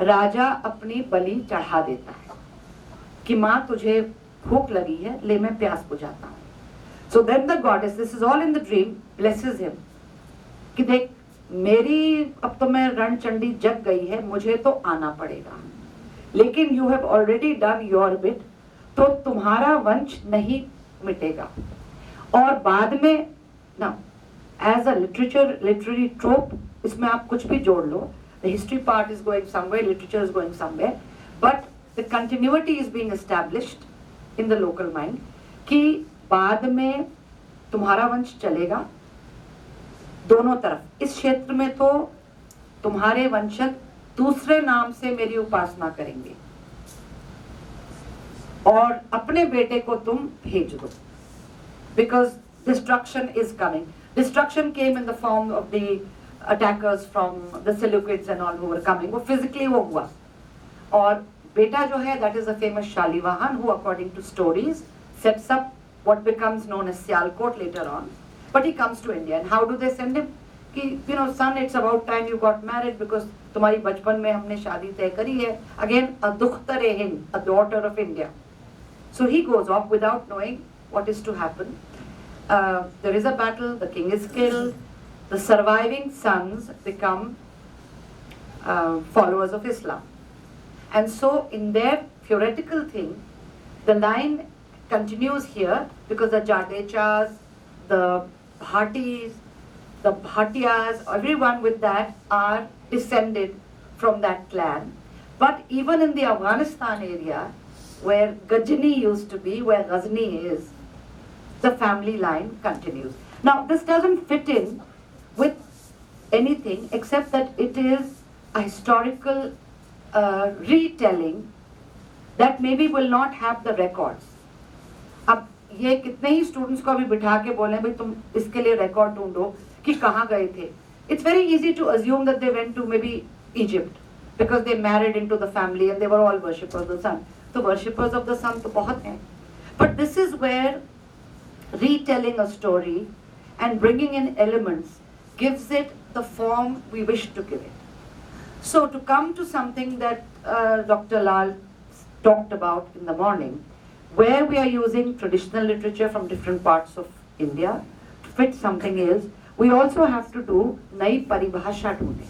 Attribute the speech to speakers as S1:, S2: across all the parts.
S1: राजा अपनी बलि चढ़ा देता है कि माँ तुझे भूख लगी है, ले मैं प्यास बुझाता हूँ. So then the goddess, this is all in the dream, blesses him कि देख मेरी अब तो मैं रणचंडी जग गई है, मुझे तो आना पड़ेगा, लेकिन you have already done your bit, तो तुम्हारा वंश नहीं मिटेगा. और बाद में ना as a literary trope, इसमें आप कुछ भी जोड़ लो, the history part is going somewhere, literature is going somewhere, but the continuity is being established in the local mind कि बाद में तुम्हारा वंश चलेगा दोनों तरफ. इस क्षेत्र में तो तुम्हारे वंशज दूसरे नाम से मेरी उपासना करेंगे और अपने बेटे को तुम भेज दो, because destruction is coming. Destruction came in the form of the attackers from the Seleucids and all who were coming. वो physically वो हुआ. और बेटा जो है, that is a famous Shalivahan who according to stories sets up what becomes known as Sialkot later on. But he comes to India, and how do they send him? कि you know son, it's about time you got married because तुम्हारी बचपन में हमने शादी तय करी है. Again a Dukhtar Hind, a daughter of India. So he goes off without knowing what is to happen. There is a battle, the king is killed, the surviving sons become followers of Islam. And so in their theoretical thing, the line continues here because the Jadechas, the Bhatis, the Bhatiyas, everyone with that are descended from that clan. But even in the Afghanistan area, where Ghazni used to be, where Ghazni is, the family line continues. Now this doesn't fit in with anything except that it is a historical retelling that maybe will not have the records. अब ये कितने ही students को अभी बिठा के बोले भाई तुम इसके लिए रिकॉर्ड ढूंढो कि कहाँ गए थे. It's very easy to assume that they went to maybe Egypt because they married into the family and they were all worshippers of the sun. तो worshippers of the sun तो बहुत हैं. But this is where retelling a story and bringing in elements gives it the form we wish to give it. So to come to something that Dr. Lal talked about in the morning, where we are using traditional literature from different parts of India to fit something else, we also have to do नई परिभाषा ढूंढे.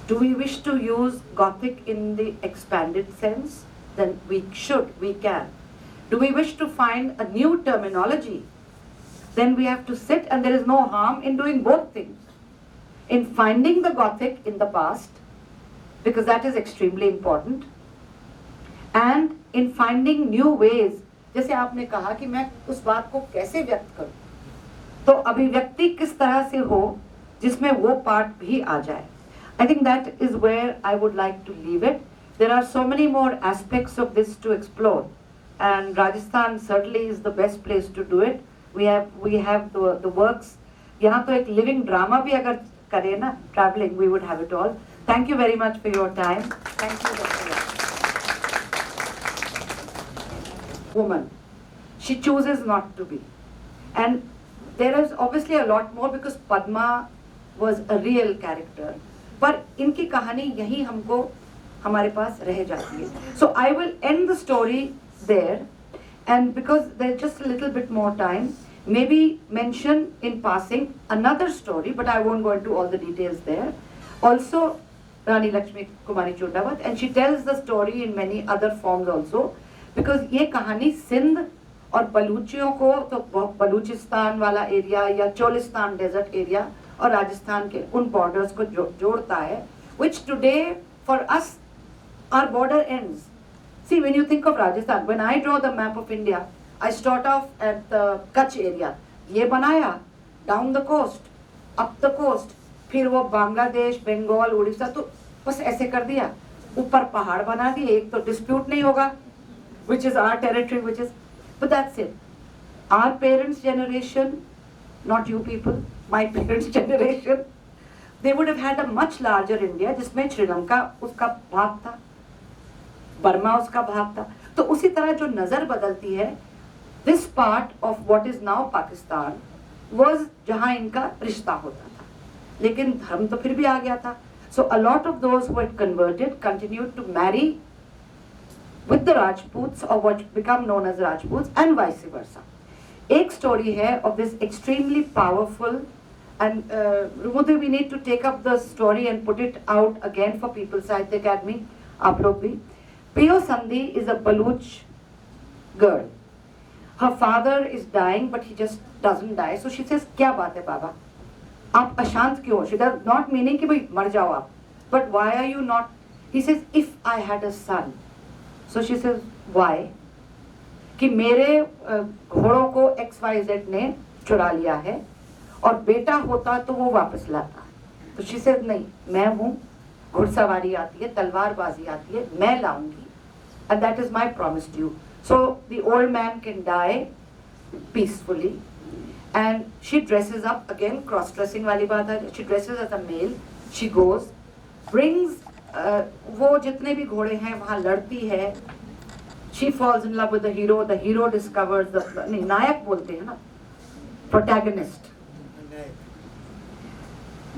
S1: Do we wish to use Gothic in the expanded sense? Then we should, we can. Do we wish to find a new terminology? Then we have to sit, and there is no harm in doing both things. In finding the Gothic in the past, because that is extremely important, and in finding new ways. जैसे आपने कहा कि मैं उस बात को कैसे व्यक्त करूं, तो अभिव्यक्ति किस तरह से हो जिसमें वो पार्ट भी आ जाए. I think that is where I would like to leave it. There are so many more aspects of this to explore, and Rajasthan certainly is the best place to do it. We have the works. यहाँ तो एक living drama भी अगर करें ना, traveling, we would have it all. Thank you very much for your time. Thank you, Dr. Lal. Woman, she chooses not to be, and there is obviously a lot more because Padma was a real character. पर इनकी कहानी यही हमको हमारे पास रह जाती है. So I will end the story there, and because there's just a little bit more time, maybe mention in passing another story, but I won't go into all the details there. Also, Rani Lakshmi Kumari Chundawat, and she tells the story in many other forms also, because ये कहानी सिंध और बलूचियों को, तो बलूचिस्तान वाला area या Cholistan desert area और राजस्थान के उन बॉर्डर्स को जोड़ता है, which today for us our border ends. See, when you think of Rajasthan, when I draw the map of India, I start off at the Kutch area. ये बनाया down the coast, up the coast, फिर वो बांग्लादेश, बंगाल, उड़ीसा, तो बस ऐसे कर दिया. ऊपर पहाड़ बना दिए, एक तो dispute नहीं होगा, which is our territory, which is, but that's it. Our parents' generation, not you people, my parents' generation, they would have had a much larger India, जिसमें श्रीलंका उसका भाग था, बर्मा उसका भाग था. तो उसी तरह जो नजर बदलती है, this part of what is now Pakistan was जहाँ इनका रिश्ता होता था, लेकिन धर्म तो फिर भी आ गया था. So a lot of those who had converted continued to marry with the Rajputs or what become known as Rajputs and vice versa. एक story है of this extremely powerful and Rumudri, we need to take up the story and put it out again for people. Sahitya Academy, आप लोग भी. Piyo Sandhi is a Baluch girl. Her father is dying, but he just doesn't die. So she says, क्या बात है बाबा? आप अशांत क्यों? She does not meaning कि भाई मर जाओ आप. But why are you not? He says, if I had a son. So she says, why? कि मेरे घोड़ों को XYZ ने चुरा लिया है और बेटा होता तो वो वापस लाता. तो she says, नहीं, मैं हूँ, घुड़सवारी आती है, तलवारबाजी आती है, मैं लाऊंगी. And that is my promise to you. So the old man can die peacefully. And she dresses up, again cross-dressing वाली बात है, she dresses as a male, she goes, brings वो जितने भी घोड़े हैं वहाँ लड़ती है. She falls in love with the hero discovers नहीं नायक बोलते हैं ना, protagonist.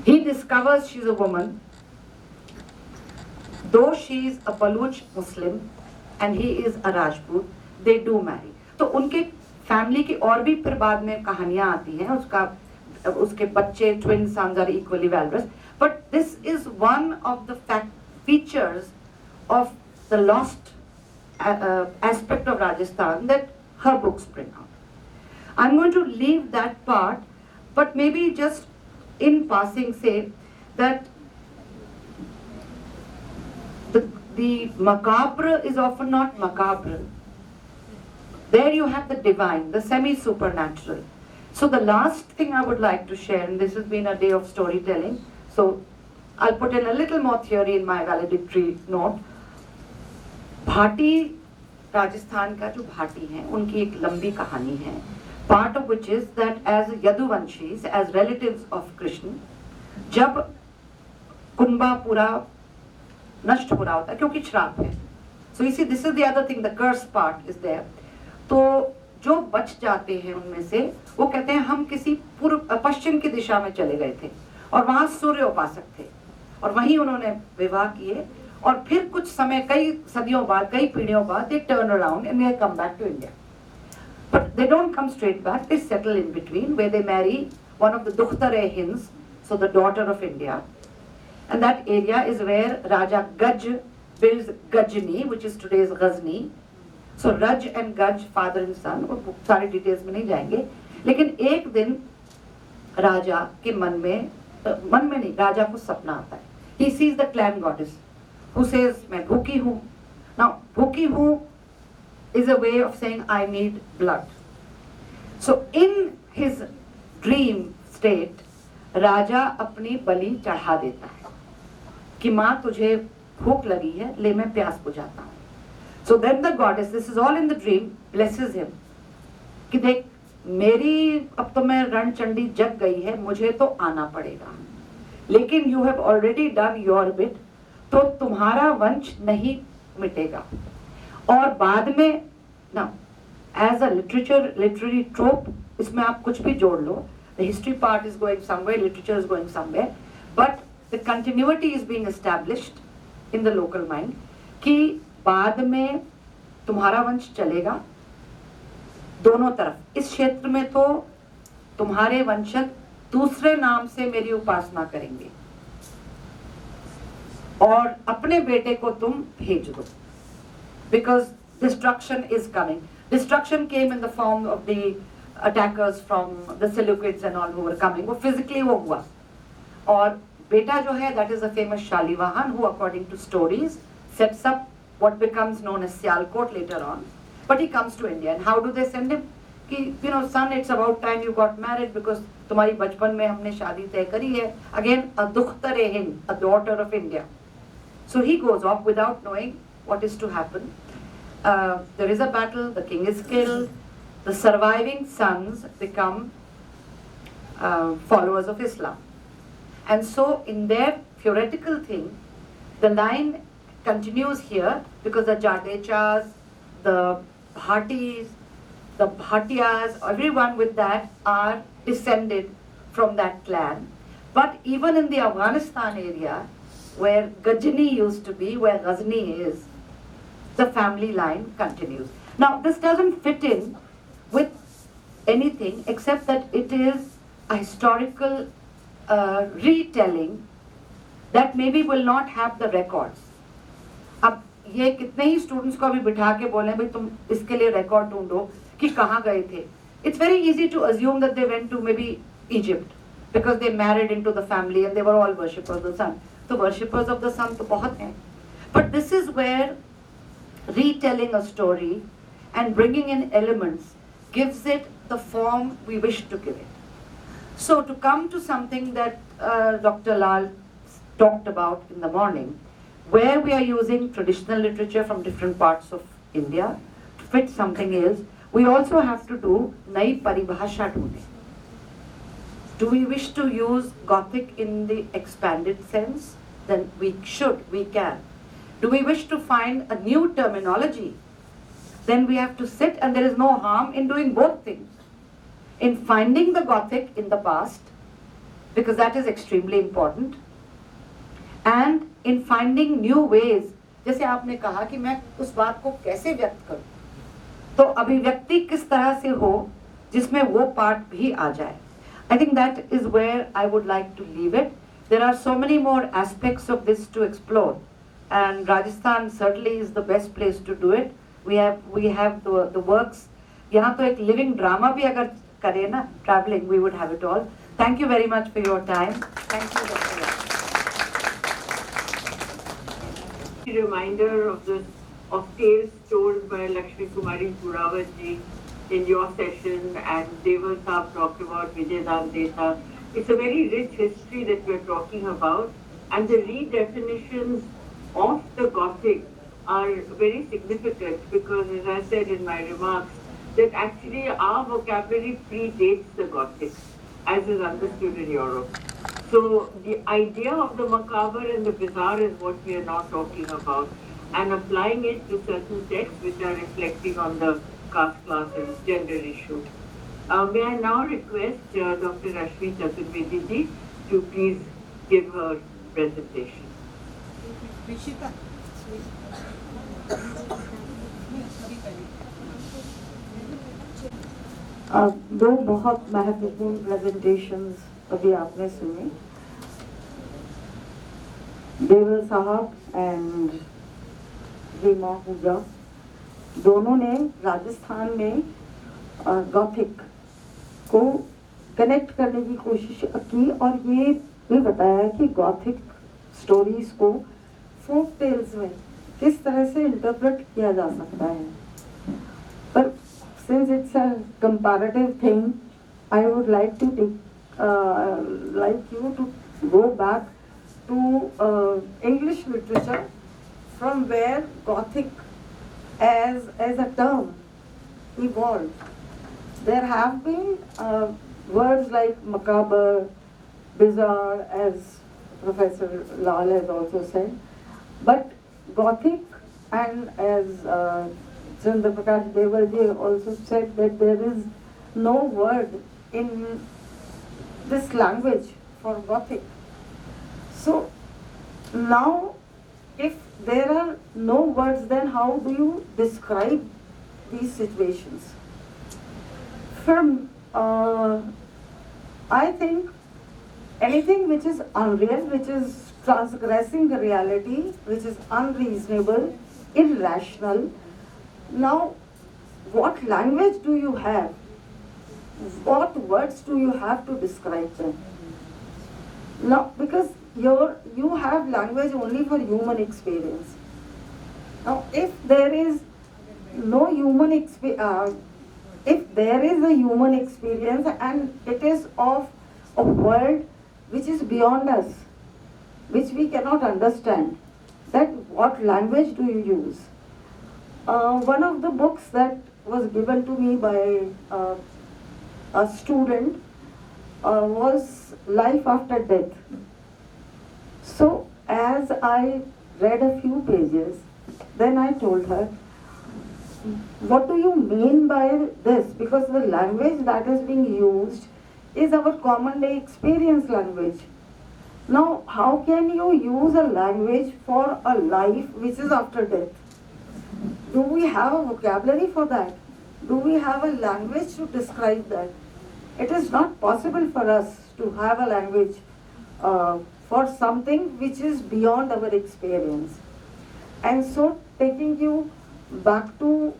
S1: He discovers she's a woman, though she is a Baluch Muslim and he is a Rajput, they do marry. तो उनके फैमिली की और भी फिर बाद में कहानियां आती हैं. उसके बच्चे twin sons are equally valorous, but this is one of the features of the lost aspect of Rajasthan that her books bring out. I'm going to leave that part, but maybe just in passing say that the macabre is often not macabre. There you have the divine, the semi-supernatural. So the last thing I would like to share, and this has been a day of storytelling, so I'll put in a little more theory in my valedictory note. Bhati Rajasthan का जो भाटी हैं उनकी एक लंबी कहानी है. Part of which is that as Yaduvanshis, as relatives of Krishna, जब कुंबा पूरा नष्ट हो रहा होता है क्योंकि श्राप है. So you see, this is the other thing, the curse part is there. तो जो बच जाते हैं उनमें से वो कहते हैं हम किसी पश्चिम की दिशा में चले गए थे और वहां सूर्य उपासक थे और वहीं उन्होंने विवाह किए और फिर कुछ समय कई सदियों बाद कई पीढ़ियों बाद they turn around and they come back to India. But they don't come straight back, they settle in between where they marry one of the Dukhtare Hinds, so the daughter of India. And that area is where Raja Gaj builds Gajni, which is today's Ghazni. So Raj and Gaj, father and son, वो सारे details में नहीं जाएंगे. लेकिन एक दिन राजा के मन में नहीं, राजा को सपना आता है. He sees the clan goddess who says मैं भूखी हूँ. Now भूखी हूँ is a way of saying I need blood. So in his dream state, राजा अपनी बलि चढ़ा देता है कि माँ तुझे भूख लगी है, ले मैं प्यास बुझाता हूँ. So then the goddess, this is all in the dream, blesses him कि देख मेरी अब तो मैं रणचंडी जग गई है, मुझे तो आना पड़ेगा, लेकिन you have already done your bit, तो तुम्हारा वंश नहीं मिटेगा. और बाद में now as a literary trope, इसमें आप कुछ भी जोड़ लो, the history part is going somewhere, literature is going somewhere, but the continuity is being established in the local mind कि बाद में तुम्हारा वंश चलेगा दोनों तरफ. इस क्षेत्र में तो तुम्हारे वंशज दूसरे नाम से मेरी उपासना करेंगे और अपने बेटे को तुम भेज दो, because destruction is coming. Destruction came in the form of the attackers from the Seleucids and all who were coming. वो physically वो हुआ. और बेटा जो है, that is the famous Shalivahan, who according to stories sets up what becomes known as Sialkot later on. But he comes to India, and how do they send him? कि you know, son, it's about time you got married because तुम्हारी बचपन में हमने शादी तय करी है. Again, a Dukhtare Hind, a daughter of India. So he goes off without knowing what is to happen. There is a battle, the king is killed, the surviving sons become followers of Islam. And so in their theoretical thing, the line continues here because the Jadechas, the Bhatis, the Bhatiyas, everyone with that are descended from that clan. But even in the Afghanistan area, where Gajni used to be, where Ghazni is, the family line continues. Now, this doesn't fit in with anything except that it is a historical retelling that maybe will not have the records. अब ये कितने ही students को अभी बिठा के बोले भाई तुम इसके लिए रिकॉर्ड ढूंढो कि कहाँ गए थे. It's very easy to assume that they went to maybe Egypt because they married into the family and they were all worshippers of the sun. So worshippers of the sun तो बहुत हैं. But this is where retelling a story and bringing in elements gives it the form we wish to give it. So to come to something that Dr. Lal talked about in the morning, where we are using traditional literature from different parts of India to fit something else, we also have to do नई परिभाषा ढूंढे. Do we wish to use Gothic in the expanded sense? Then we should, we can. Do we wish to find a new terminology? Then we have to sit, and there is no harm in doing both things. In finding the Gothic in the past, because that is extremely important, and in finding new ways. जैसे आपने कहा कि मैं उस बात को कैसे व्यक्त करूं, तो अभिव्यक्ति किस तरह से हो जिसमें वो पार्ट भी आ जाए. I think that is where I would like to leave it. There are so many more aspects of this to explore, and Rajasthan certainly is the best place to do it. We have the works. यहाँ तो एक living drama भी अगर करें ना, traveling, we would have it all. Thank you very much for your time. Thank you, Dr. Lal.
S2: Reminder of tales told by Lakshmi Kumari Purawat ji in your session, and Deval Saab talked about Vijaydan Desa. It's a very rich history that we're talking about, and the redefinitions of the Gothic are very significant because, as I said in my remarks, that actually our vocabulary predates the Gothic, as is understood in Europe. So the idea of the macabre and the bizarre is what we are now talking about, and applying it to certain texts which are reflecting on the caste, class and gender issue. May I now request Dr. Rashmi Chaturvedi ji to please give her presentation.
S1: दो बहुत महत्वपूर्ण presentations अभी आपने सुनी. देवल साहब and Reema पूजा दोनों ने राजस्थान में गॉथिक को कनेक्ट करने की कोशिश की और ये भी बताया कि गॉथिक स्टोरीज को फोक टेल्स में किस तरह से इंटरप्रेट किया जा सकता है. पर since it's a comparative thing, I would like to like you to go back to English literature, from where Gothic as a term evolved. There have been words like macabre, bizarre, as Professor Lal has also said, but Gothic, and as Chandra Prakash Devarji also said, that there is no word in this language for Gothic. So now, if there are no words, then how do you describe these situations? From I think anything which is unreal, which is transgressing the reality, which is unreasonable, irrational. Now, what language do you have? What words do you have to describe them? Now, because you have language only for human experience. Now, if there is no human experience, if there is a human experience and it is of a world which is beyond us, which we cannot understand, then what language do you use? One of the books that was given to me by a student was Life After Death. So as I read a few pages, then I told her, what do you mean by this? Because the language that is being used is our common day experience language. Now, how can you use a language for a life which is after death? Do we have a vocabulary for that? Do we have a language to describe that? It is not possible for us to have a language for something which is beyond our experience. And so, taking you back to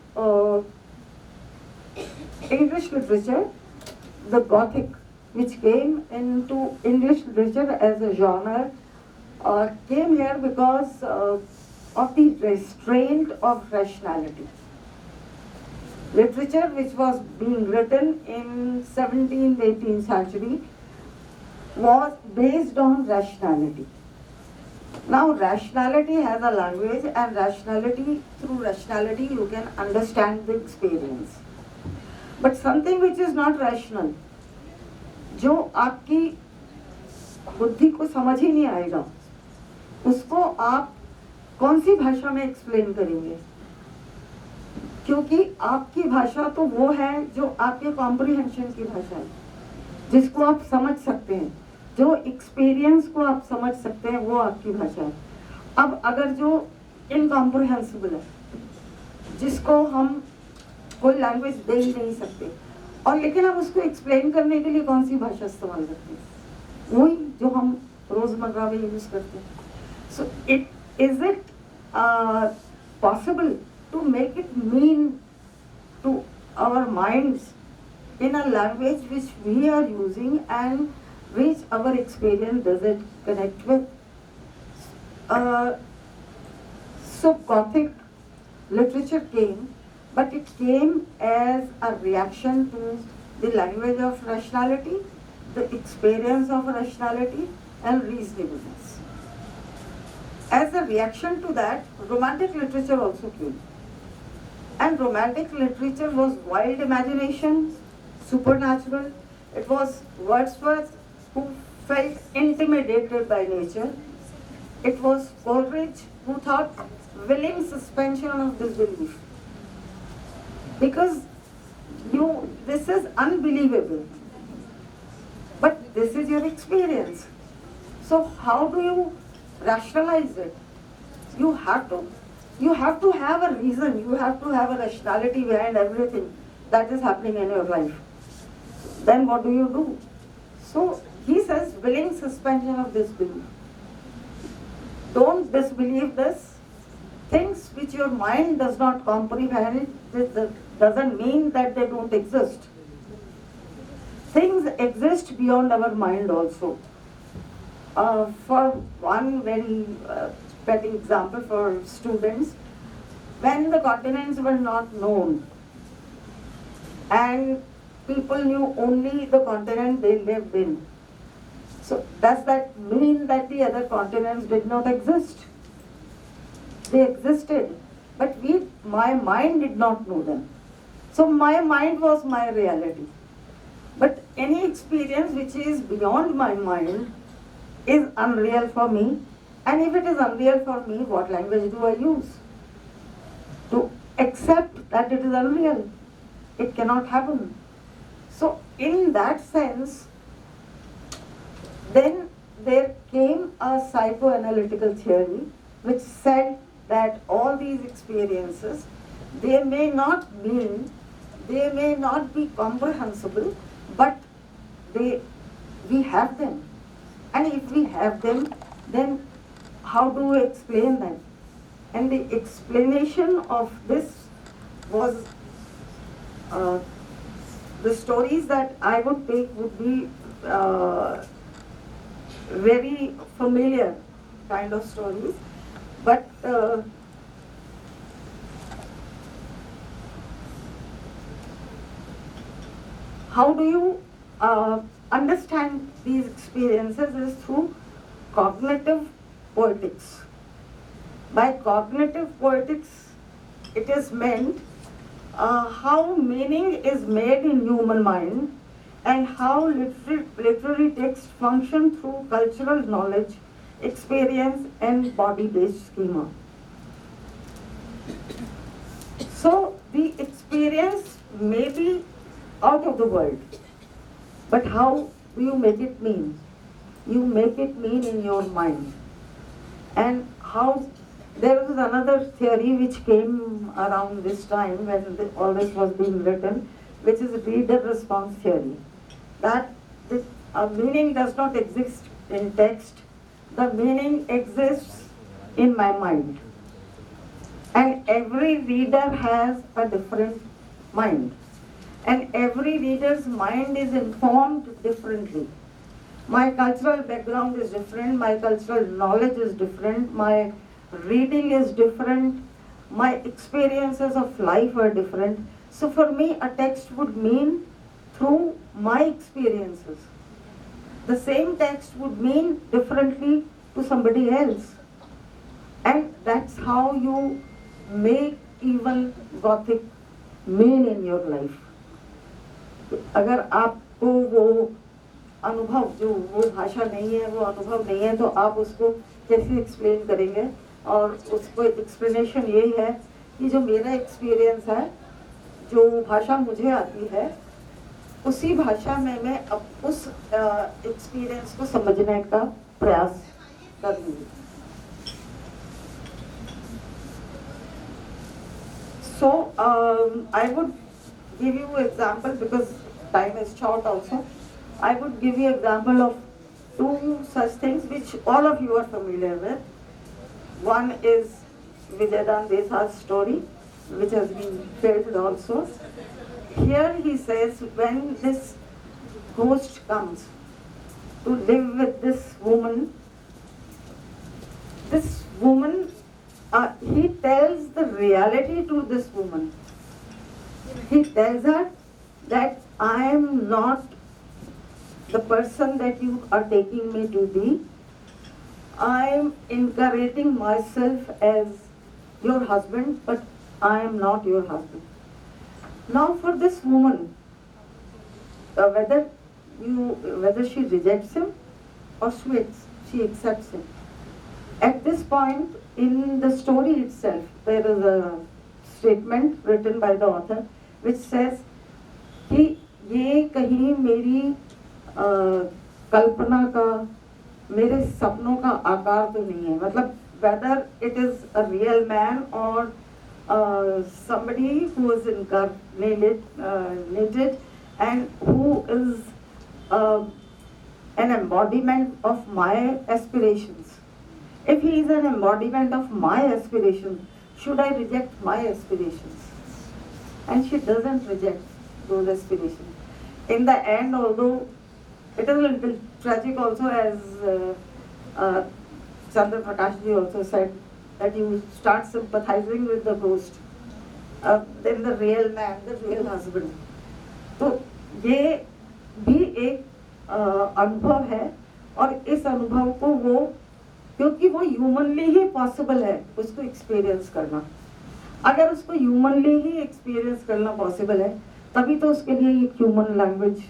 S1: English literature, the Gothic, which came into English literature as a genre, came here because of the restraint of rationality. Literature which was being written in 17th, 18th century was based on rationality. Now rationality has a language, and through rationality you can understand the experience. But something which is not rational, जो आपकी बुद्धि को समझ ही नहीं आएगा, उसको आप कौन सी भाषा में एक्सप्लेन करेंगे? क्योंकि आपकी भाषा तो वो है जो आपके कॉम्प्रिहेंशन की भाषा है, जिसको आप समझ सकते हैं, जो एक्सपीरियंस को आप समझ सकते हैं, वो आपकी भाषा है। अब अगर जो इनकॉम्प्रिहेंसिबल है, जिसको हम कोई लैंग्वेज दे ही नहीं सकते, और लेकिन हम उसको एक्सप्लेन करने के लिए कौन सी भाषा इस्तेमाल करते हैं? वही जो हम रोजमर्रा में यूज करते हैं। So is it possible to make it mean to our minds in a language which we are using and which our experience doesn't connect with. So Gothic literature came, but it came as a reaction to the language of rationality, the experience of rationality and reasonableness. As a reaction to that, Romantic literature also came. And Romantic literature was wild imagination, supernatural. It was Wordsworth who felt intimidated by nature. It was Coleridge who thought willing suspension of disbelief. Because this is unbelievable. But this is your experience. So how do you rationalize it? You have to have a reason, you have to have a rationality behind everything that is happening in your life. Then what do? So he says willing suspension of disbelief. Don't disbelieve this. Things which your mind does not comprehend, it doesn't mean that they don't exist. Things exist beyond our mind also. For one very pet example for students, when the continents were not known and people knew only the continent they lived in, so does that mean that the other continents did not exist? They existed, but my mind did not know them. So my mind was my reality. But any experience which is beyond my mind is unreal for me. And if it is unreal for me, what language do I use to accept that it is unreal? It cannot happen. So in that sense, then there came a psychoanalytical theory which said that all these experiences, they may not be comprehensible, but we have them. And if we have them, then how do we explain them? And the explanation of this was the stories that I would take would be very familiar kind of stories, but how do you understand these experiences is through cognitive poetics. By cognitive poetics, it is meant how meaning is made in human mind and how literary texts function through cultural knowledge, experience and body-based schema. So the experience may be out of the world, but how do you make it mean?
S3: you make it mean in your mind. And how there was another theory which came around this time when all this was being written, which is reader response theory. That this, meaning does not exist in text, the meaning exists in my mind. And every reader has a different mind. And every reader's mind is informed differently. My cultural background is different, my cultural knowledge is different, my reading is different, my experiences of life are different. So for me, a text would mean through my experiences. The same text would mean differently to somebody else. And that's how you make even Gothic mean in your life. अगर आपको वो अनुभव जो वो भाषा नहीं है, वो अनुभव नहीं है, तो आप उसको कैसे एक्सप्लेन करेंगे? और उसको एक्सप्लेनेशन यही है कि जो मेरा एक्सपीरियंस है, जो भाषा मुझे आती है, उसी भाषा में मैं अब उस एक्सपीरियंस को समझने का प्रयास करूँगी. So I would give you example because time is short also. I would give you example of two such things which all of you are familiar with. One is Vijayadan Desa's story, which has been filmed also. Here he says when this ghost comes to live with this woman, he tells the reality to this woman. He tells her that I am not the person that you are taking me to be. I am incarnating myself as your husband, but I am not your husband. Now for this woman, whether she rejects him or she accepts him. At this point in the story itself, there is a statement written by the author which says कि ये कहीं मेरी कल्पना का, मेरे सपनों का आकार तो नहीं है. मतलब whether it is a real man or somebody who is incarnated and who is an embodiment of my aspirations. If he is an embodiment of my aspirations, should I reject my aspirations? And she doesn't reject those aspirations. In the end, although it is a little tragic also, as Chandra Prakash ji also said, that you start sympathizing with the ghost, then the real man, the real husband. तो ये भी एक अनुभव है, और इस अनुभव को वो, क्योंकि वो ह्यूमनली ही पॉसिबल है उसको एक्सपीरियंस करना. अगर उसको ह्यूमनली ही एक्सपीरियंस करना पॉसिबल है, तभी तो उसके लिए एक ह्यूमन लैंग्वेज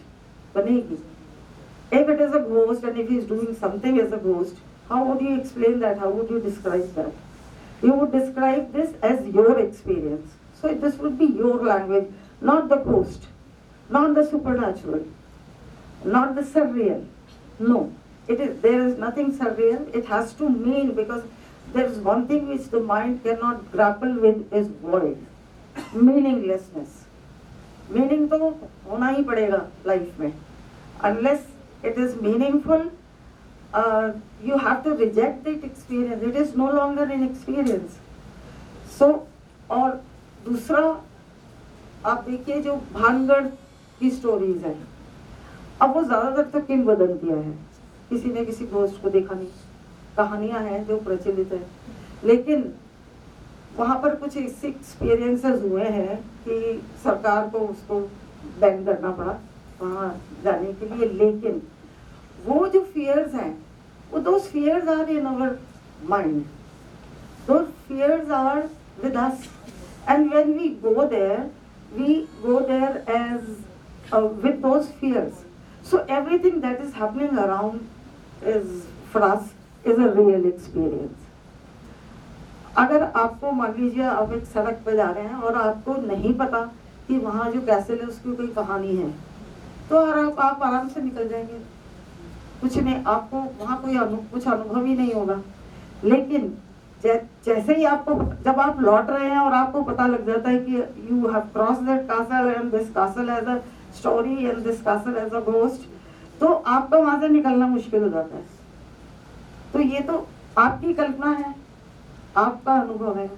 S3: बनेगी. If it is a ghost and if he is doing something as a ghost, how would you explain that? How would you describe that? You would describe this as your experience. So this would be your language, not the ghost, not the supernatural, not the surreal. No, there is nothing surreal. It has to mean, because there is one thing which the mind cannot grapple with is void, meaninglessness. Meaning तो होना ही पड़ेगा life में. Unless it is meaningful, you have to reject that experience. It is no longer an experience. So, और दूसरा आप देखिए जो भानगढ़ की स्टोरीज है, अब वो ज़्यादातर तो किंवदंतियाँ हैं, किसी ने किसी घोस्ट को देखा नहीं, कहानियाँ हैं जो प्रचलित है. लेकिन वहाँ पर कुछ ऐसे एक्सपीरियंसेस हुए हैं कि सरकार को उसको बैन करना पड़ा वहाँ जाने के लिए. लेकिन वो जो फियर्स हैं, वो those fears are in our mind. Those fears are with us. And when we go there as with those fears. So everything that is happening around for us is a real experience. अगर आपको मान लीजिए आप एक सड़क पर जा रहे हैं और आपको नहीं पता कि वहाँ जो कैसल है उसकी कोई कहानी है, तो आप आराम से निकल जाएंगे. कुछ नहीं, आपको वहाँ कोई कुछ अनुभव ही नहीं होगा। लेकिन जैसे ही आपको, जब आप लौट रहे हैं और आपको पता लग जाता है कि you have cross that castle and this castle has a story and this castle has a ghost, तो आपका वहां से निकलना मुश्किल हो जाता है। तो ये तो आपकी कल्पना है, आपका अनुभव है,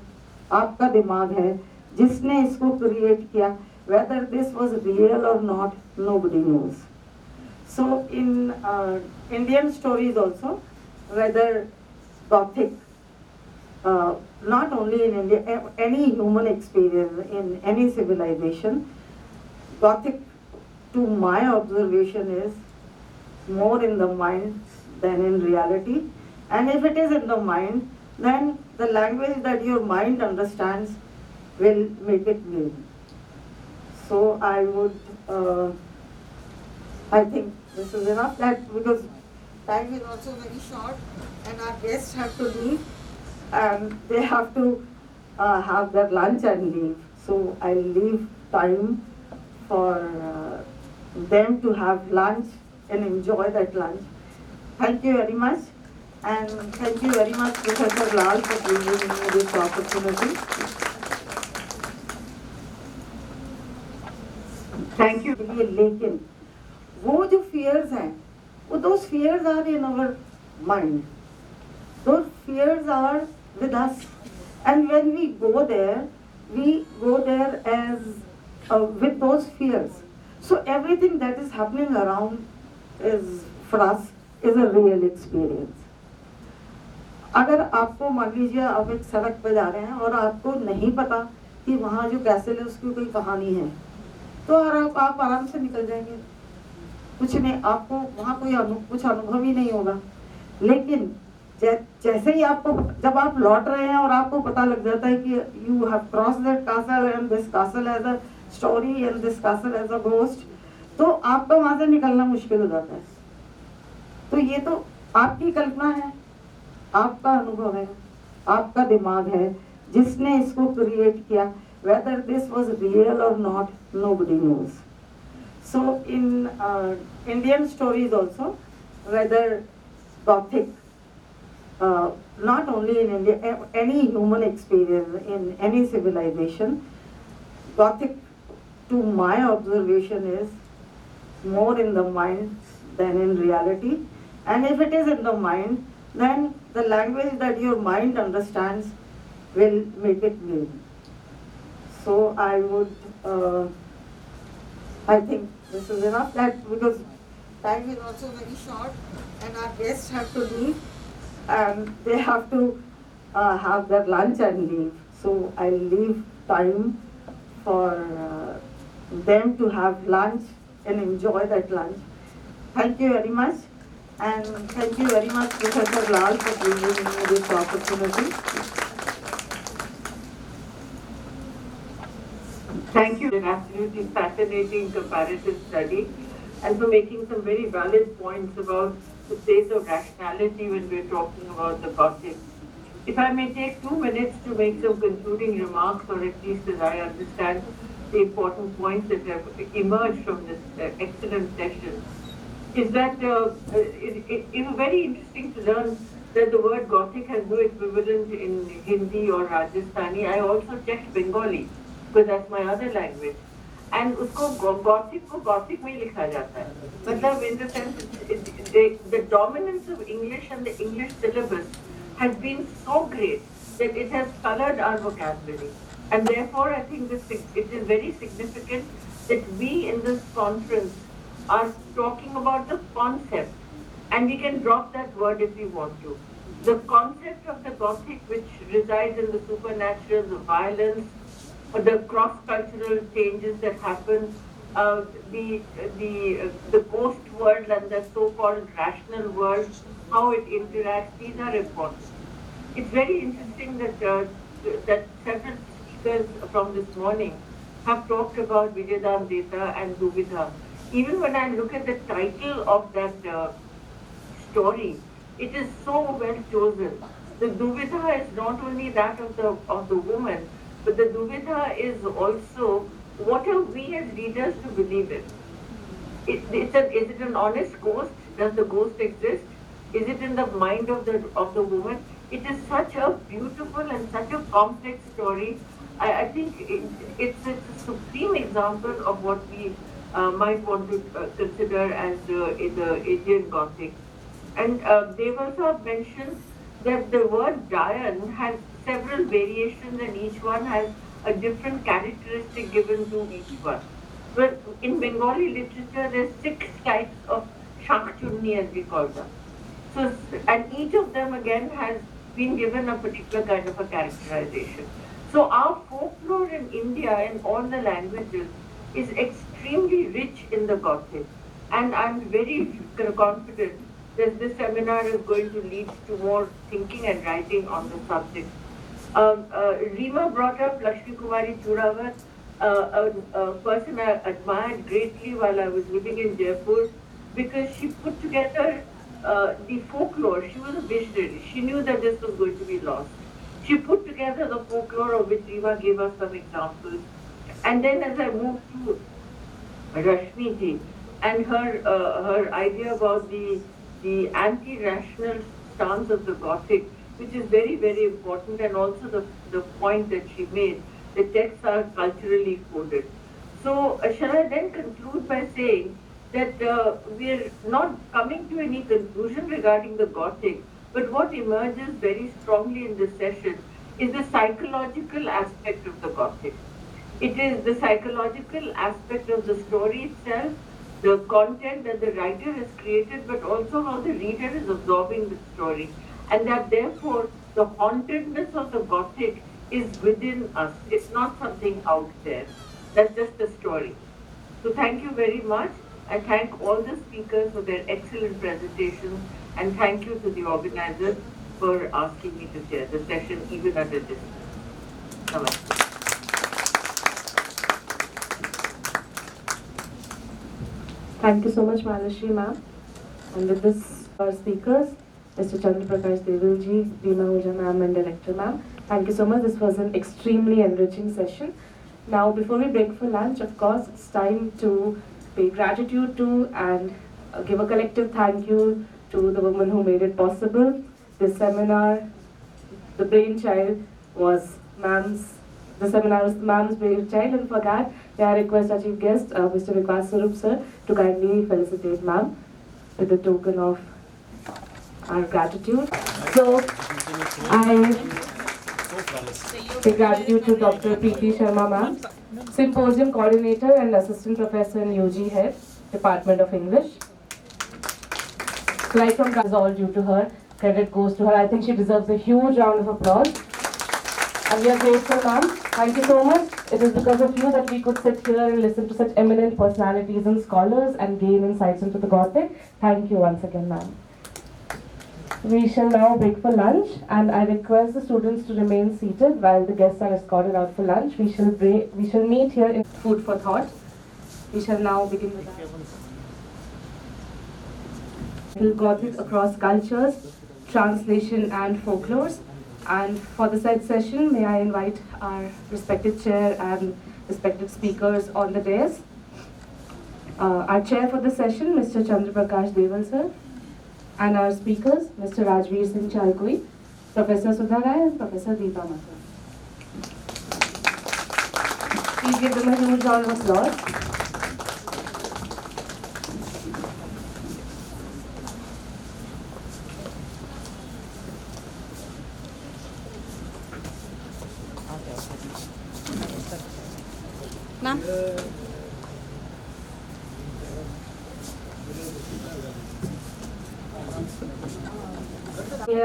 S3: आपका दिमाग है जिसने इसको क्रिएट किया। वेदर दिस वाज रियल और not, nobody knows. So in Indian stories also, whether gothic, not only in India, any human experience in any civilization, Gothic, to my observation, is more in the mind than in reality. And if it is in the mind, then the language that your mind understands will make it live. So I would, I think this is enough, that because time is also very short and our guests have to leave and they have to have their lunch and leave. So I'll leave time for them to have lunch and enjoy that lunch. Thank you very much, and thank you very much Professor Lal for giving me this opportunity.
S2: Thank you.
S3: लेकिन वो जो fears हैं, वो those fears are in our mind. Those fears are with us, and when we go there as with those fears. So everything that is happening around is, for us, is a real experience. अगर आपको मान लीजिए आप एक सड़क पे जा रहे हैं और आपको नहीं पता कि वहाँ जो कैसल है उसकी कोई कहानी है, तो आप आराम से निकल जाएंगे, कुछ नहीं, आपको वहाँ कोई कुछ अनुभव ही नहीं होगा। लेकिन जैसे ही आपको, जब आप लौट रहे हैं और आपको पता लग जाता है कि you have cross that castle and this castle has a story and this castle has a ghost, तो आपका वहां से निकलना मुश्किल हो जाता है। तो ये तो आपकी कल्पना है, आपका अनुभव है, आपका दिमाग है जिसने इसको क्रिएट किया। वेदर दिस वाज रियल और not, nobody knows. So in Indian stories also, whether gothic, not only in India, any human experience in any civilization, Gothic, to my observation, is more in the mind than in reality. And if it is in the mind, then the language that your mind understands will make it live. So I would, I think this is enough, that because time is also very short and our guests have to leave and they have to have their lunch and leave. So I'll leave time for them to have lunch and enjoy that lunch. Thank you very much, and thank you very much Professor Lal for giving me this opportunity.
S2: Thank you for an absolutely fascinating comparative study and for making some very valid points about the place of rationality when we're talking about the Gothic. If I may take 2 minutes to make some concluding remarks, or at least as I understand the important points that have emerged from this excellent session, is that it was very interesting to learn that the word Gothic has no equivalent in Hindi or Rajasthani. I also checked Bengali, because that's my other language. And उसको Gothic को Gothic में ही लिखा जाता है. मतलब in the sense, the dominance of English and the English syllabus has been so great that it has colored our vocabulary. And therefore, I think it is very significant that we in this conference are talking about the concept, and we can drop that word if we want to. The concept of the Gothic, which resides in the supernatural, the violence, the cross-cultural changes that happen, the ghost world and the so-called rational world, how it interacts, these are important. It's very interesting that that several speakers from this morning have talked about Vijayadam Deta and Duvidha. Even when I look at the title of that story, it is so well chosen. The Duvidha is not only that of the woman, but the Duvidha is also what are we as readers to believe in? Is it an honest ghost does the ghost exist? Is it in the mind of the woman? It is such a beautiful and such a complex story. I think it's a supreme example of what we might want to consider as the Indian Gothic. And Devasa mentioned that the word Dayan has several variations and each one has a different characteristic given to each one. But in Bengali literature, there's 6 types of Shakchunni as we call them. So, and each of them again has been given a particular kind of a characterization. So our folklore in India in all the languages is extremely rich in the Gothic. And I'm very confident that this seminar is going to lead to more thinking and writing on the subject. Reema brought up Lakshmi Kumari Churawat, a person I admired greatly while I was living in Jaipur, because she put together the folklore. She was a visionary. She knew that this was going to be lost. She put together the folklore of which Reema gave us some examples. And then as I moved to Rashmi ji and her idea about the anti-rational stance of the Gothic, which is very, very important, and also the point that she made, the texts are culturally coded. So shall I then conclude by saying that we're not coming to any conclusion regarding the Gothic, but what emerges very strongly in this session is the psychological aspect of the Gothic. It is the psychological aspect of the story itself, the content that the writer has created, but also how the reader is absorbing the story. And that therefore the hauntedness of the Gothic is within us. It's not something out there. That's just a story. So thank you very much. I thank all the speakers for their excellent presentations, and thank you to the organizers for asking me to chair the session even at a distance. Namaste.
S4: Thank you so much, Manashri ma'am. And with this, our speakers, Mr. Chandra Prakash Devilji, Reema Ahuja ma'am, and Director ma'am. Thank you so much. This was an extremely enriching session. Now, before we break for lunch, of course, it's time to pay gratitude to and give a collective thank you to the woman who made it possible. This seminar, the brainchild was ma'am's. The seminar was ma'am's brainchild, and for that, may I request our chief guest, Mr. Vikas Sarup sir, to kindly felicitate ma'am with a token of our gratitude. So, I pay gratitude to Dr. Preeti Sharma ma'am, Symposium Coordinator and Assistant Professor in UG Head, Department of English. Right from is all due to her. Credit goes to her. I think she deserves a huge round of applause. And we are grateful, ma'am. Thank you so much. It is because of you that we could sit here and listen to such eminent personalities and scholars and gain insights into the Gothic. Thank you once again, ma'am. We shall now break for lunch, and I request the students to remain seated while the guests are escorted out for lunch. We shall meet here in Food for Thought. We shall now begin with our Gothic across cultures, translation and folklores. And for the said session, may I invite our respected chair and respected speakers on the dais. Our chair for the session, Mr. Chandra Prakash Deval sir, and our speakers, Mr. Rajveer Singh Chalkoi, Professor Sudha Rai, and Professor Deepa Mathur. Please give them a huge round of applause.
S5: Ma'am?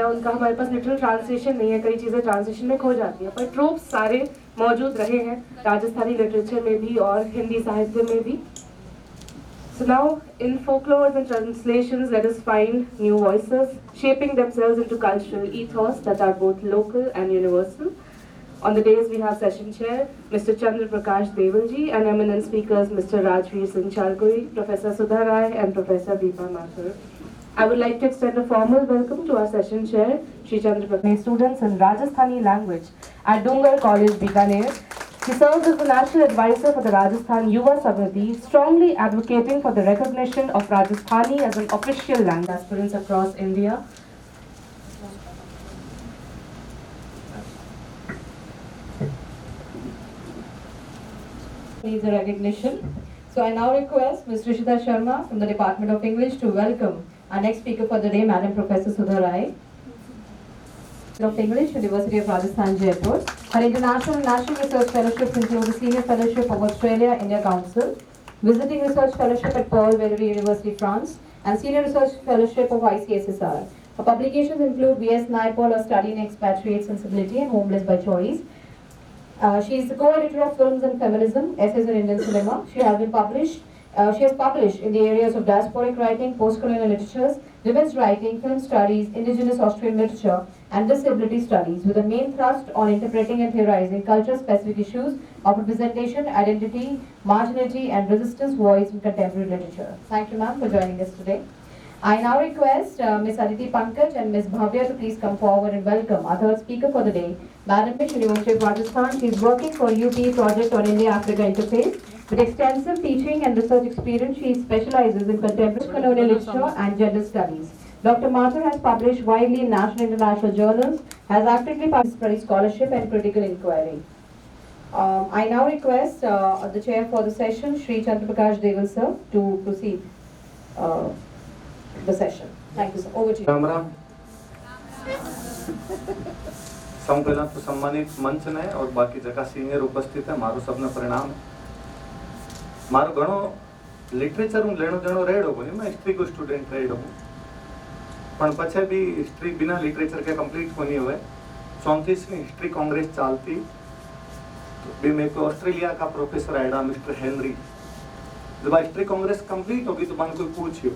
S4: उनका हमारे पास literal translation नहीं है, कई चीज़ें translation में खो जाती हैं, पर ट्रोप्स सारे मौजूद रहे हैं राजस्थानी लिटरेचर में भी और हिंदी साहित्य में भी. So now, in folklore and translations, let us find new voices shaping themselves into cultural ethos that are both local and universal. On the days we have session chair, Mr. Chandra Prakash Devalji, and eminent speakers Mr. Rajveer Singh Chalkoi, Professor Sudha Rai, and Professor Deepa Mathur. I would like to extend a formal welcome to our session chair, Shri Chandra Prakash, students in Rajasthani language at Dungar College, Bikaner. He serves as the National Advisor for the Rajasthan Yuva Samiti, strongly advocating for the recognition of Rajasthani as an official language. Aspirants across India. Needs a recognition. So I now request Ms. Rishita Sharma from the Department of English to welcome our next speaker for the day, Madam Professor Sudha Rai of English, University of Rajasthan, Jaipur. Her international and national research fellowships include the Senior Fellowship of Australia India Council, Visiting Research Fellowship at Paul Valéry University, France, and Senior Research Fellowship of ICSSR. Her publications include V.S. Naipaul, A Study in Expatriate Sensibility and Homeless by Choice. She is the co-editor of Films and Feminism, Essays in Indian Cinema. She has published in the areas of diasporic writing, post-colonial literatures, women's writing, film studies, indigenous Austrian literature, and disability studies, with a main thrust on interpreting and theorizing culture-specific issues of representation, identity, marginality, and resistance voice in contemporary literature. Thank you, ma'am, for joining us today. I now request Ms. Aditi Pankaj and Ms. Bhavya to please come forward and welcome our third speaker for the day, Madam Mish, University of Rajasthan. She is working for UP Project on India-Africa Interface. With extensive teaching and research experience, she specializes in contemporary colonial literature and gender studies. Dr. Mathur has published widely in national and international journals, has actively participated in scholarship and critical inquiry. I now request the chair for the session, Shri Chandra Prakash Deval sir, to proceed the session. Thank you, sir. Over to you.
S6: Ram Ram. सौ पहला तो सम्मानित मंच ने और बाकी जगह senior उपस्थित है, मारो सबने परिणाम मारो घणो लिटरेचर हूँ लेनो देनो रेडो कोनी, मैं हिस्ट्री को स्टूडेंट रेडो हूँ, पण पछे भी हिस्ट्री बिना लिटरेचर के कंप्लीट कोनी होवे। 34वीं हिस्ट्री कांग्रेस चालती तो भी मेरे को ऑस्ट्रेलिया का प्रोफेसर आया मिस्टर हेनरी, जब हिस्ट्री कांग्रेस कंप्लीट होगी तो मैंने कोई पूछियो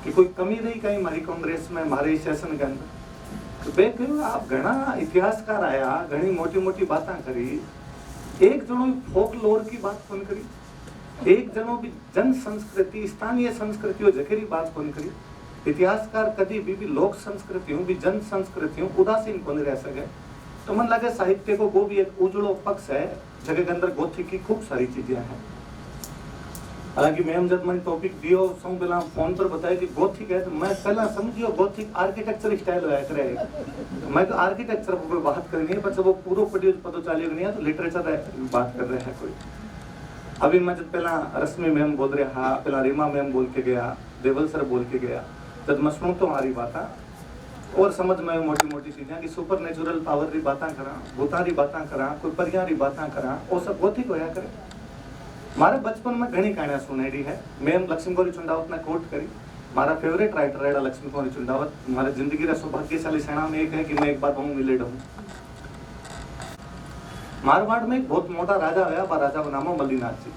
S6: कि कोई कमी रही कहीं हमारी कांग्रेस में, हमारे सेशन के अंदर। तो बे कहूँ आप घना इतिहासकार आया, घनी मोटी मोटी बातें करी, एक जनो फोक लोर की बात कौन करी, एक जनो भी जन संस्कृति स्थानीय संस्कृतियों जकेरी बात कौन करी। इतिहासकार कभी भी लोक संस्कृतियों भी जन संस्कृतियों उदासीन कौन रह सके। तो मन लगे साहित्य को वो भी एक उजड़ो पक्ष है, जगह के अंदर गोथिक की खूब सारी चीजें हैं। हालांकि मैम जब मैंने टॉपिक दियो सौ पहला फोन पर बताया कि गोथिक है, तो मैं पहला समझियो गोथिक आर्किटेक्चर स्टाइल होया करे, मैं तो आर्किटेक्चर पर बात करनी है, पर जब वो पूरा पढ़ियो पता चलियो नहीं है तो लिटरेचर बात कर रहे हैं कोई। अभी मैं जब पहला रश्मि मैम बोल रहे हाँ, पहला रीमा मैम बोल के गया, देवल सर बोल के गया, जब मैं सुनूं तो हमारी बातें और समझ में मोटी मोटी चीजें कि सुपर नेचुरल पावर री बातें करा, भूतां री बातें करा, कोई परियां री बातें करा, वो सब गोथिक होया करे। मारे बचपन में घनी कहानियां सुनेड़ी है। मैम लक्ष्मी गौरी चुंडावत ने कोट करी, मारा फेवरेट राइटर है लक्ष्मी गौरी चुंडावत। हमारे जिंदगी का सौभाग्यशाली सेना में एक है कि मैं एक बार वहां मिले हूँ। मारवाड़ में एक बहुत मोटा राजा होया, बा राजा का नाम है मल्लीनाथ जी।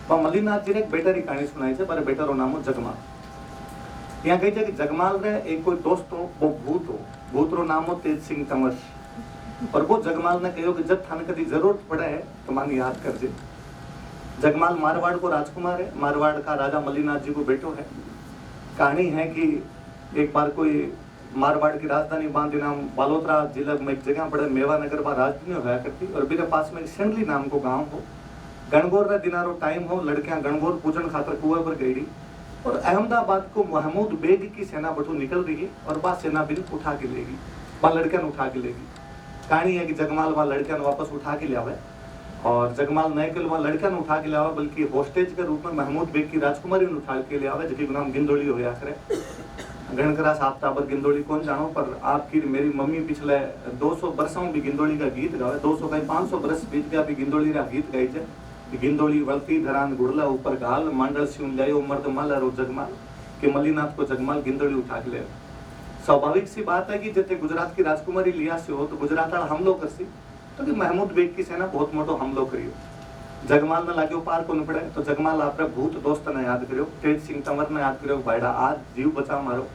S6: बा मल्लीनाथ जी ने एक बेटा री कहानी सुनाई है, बारे बेटा रो नाम हो जगमाल। यहाँ कही कि जगमाल रे एक कोई दोस्त हो, वो भूत रो नाम हो तेज सिंह तंवर, और वो जगमाल ने कहो कि जब थाने कभी जरूरत पड़े है तो मान याद कर जे। जगमाल मारवाड़ को राजकुमार है, मारवाड़ का राजा मल्लीनाथ जी को बेटो है। कहानी है कि एक बार कोई मारवाड़ की राजधानी बांधी नाम बालोतरा जिला में एक जगह पड़े मेवा नगर में राजधानी होया करती, और मेरे पास में सेंडली नाम को गांव हो। गणगौर रा दिनारो टाइम हो, लड़कियां गणगौर पूजन खातर कुएं पर गई, और अहमदाबाद को महमूद बेग की सेना बटू निकल रही है और वह सेना बिल उठा के लेगी, वह लड़कियां उठा के लेगी। कहानी है कि जगमाल वह लड़कियां वापस उठा के लिया, और जगमाल न केवल वह लड़कियां उठा के लिया बल्कि होस्टेज के रूप में महमूद बेग की राजकुमारी उठा के लिया, जिसकी नाम गिंदोली होया करे। गणकरा साफ टाबर गिंदोली कौन जानो, पर आपकी मेरी मम्मी पिछले 200 वर्षों भी गिंदोली का गीत गावे, 200 का 500 वर्ष बीत गया भी गिंदोली का गीत गाई है। गिंदोली वलती धरान गुड़ला ऊपर गाल, मांडल सिउन लायो मर्द माला रो जगमाल, के मल्लीनाथ को जगमाल गिंदोली उठा के ले। स्वाभाविक सी बात है कि जैसे गुजरात की राजकुमारी लिया से हो तो गुजरात हमलो कर सी, तो कि महमूद बेग की सेना बहुत मोटो हमलो करियो। जगमाल ने लाग्यो पार को न पड़े, तो जगमाल आपरे भूत दोस्त ने याद करियो, तेज सिंह तंवर ने याद करियो, भाईडा आज जीव बचाओ मारो।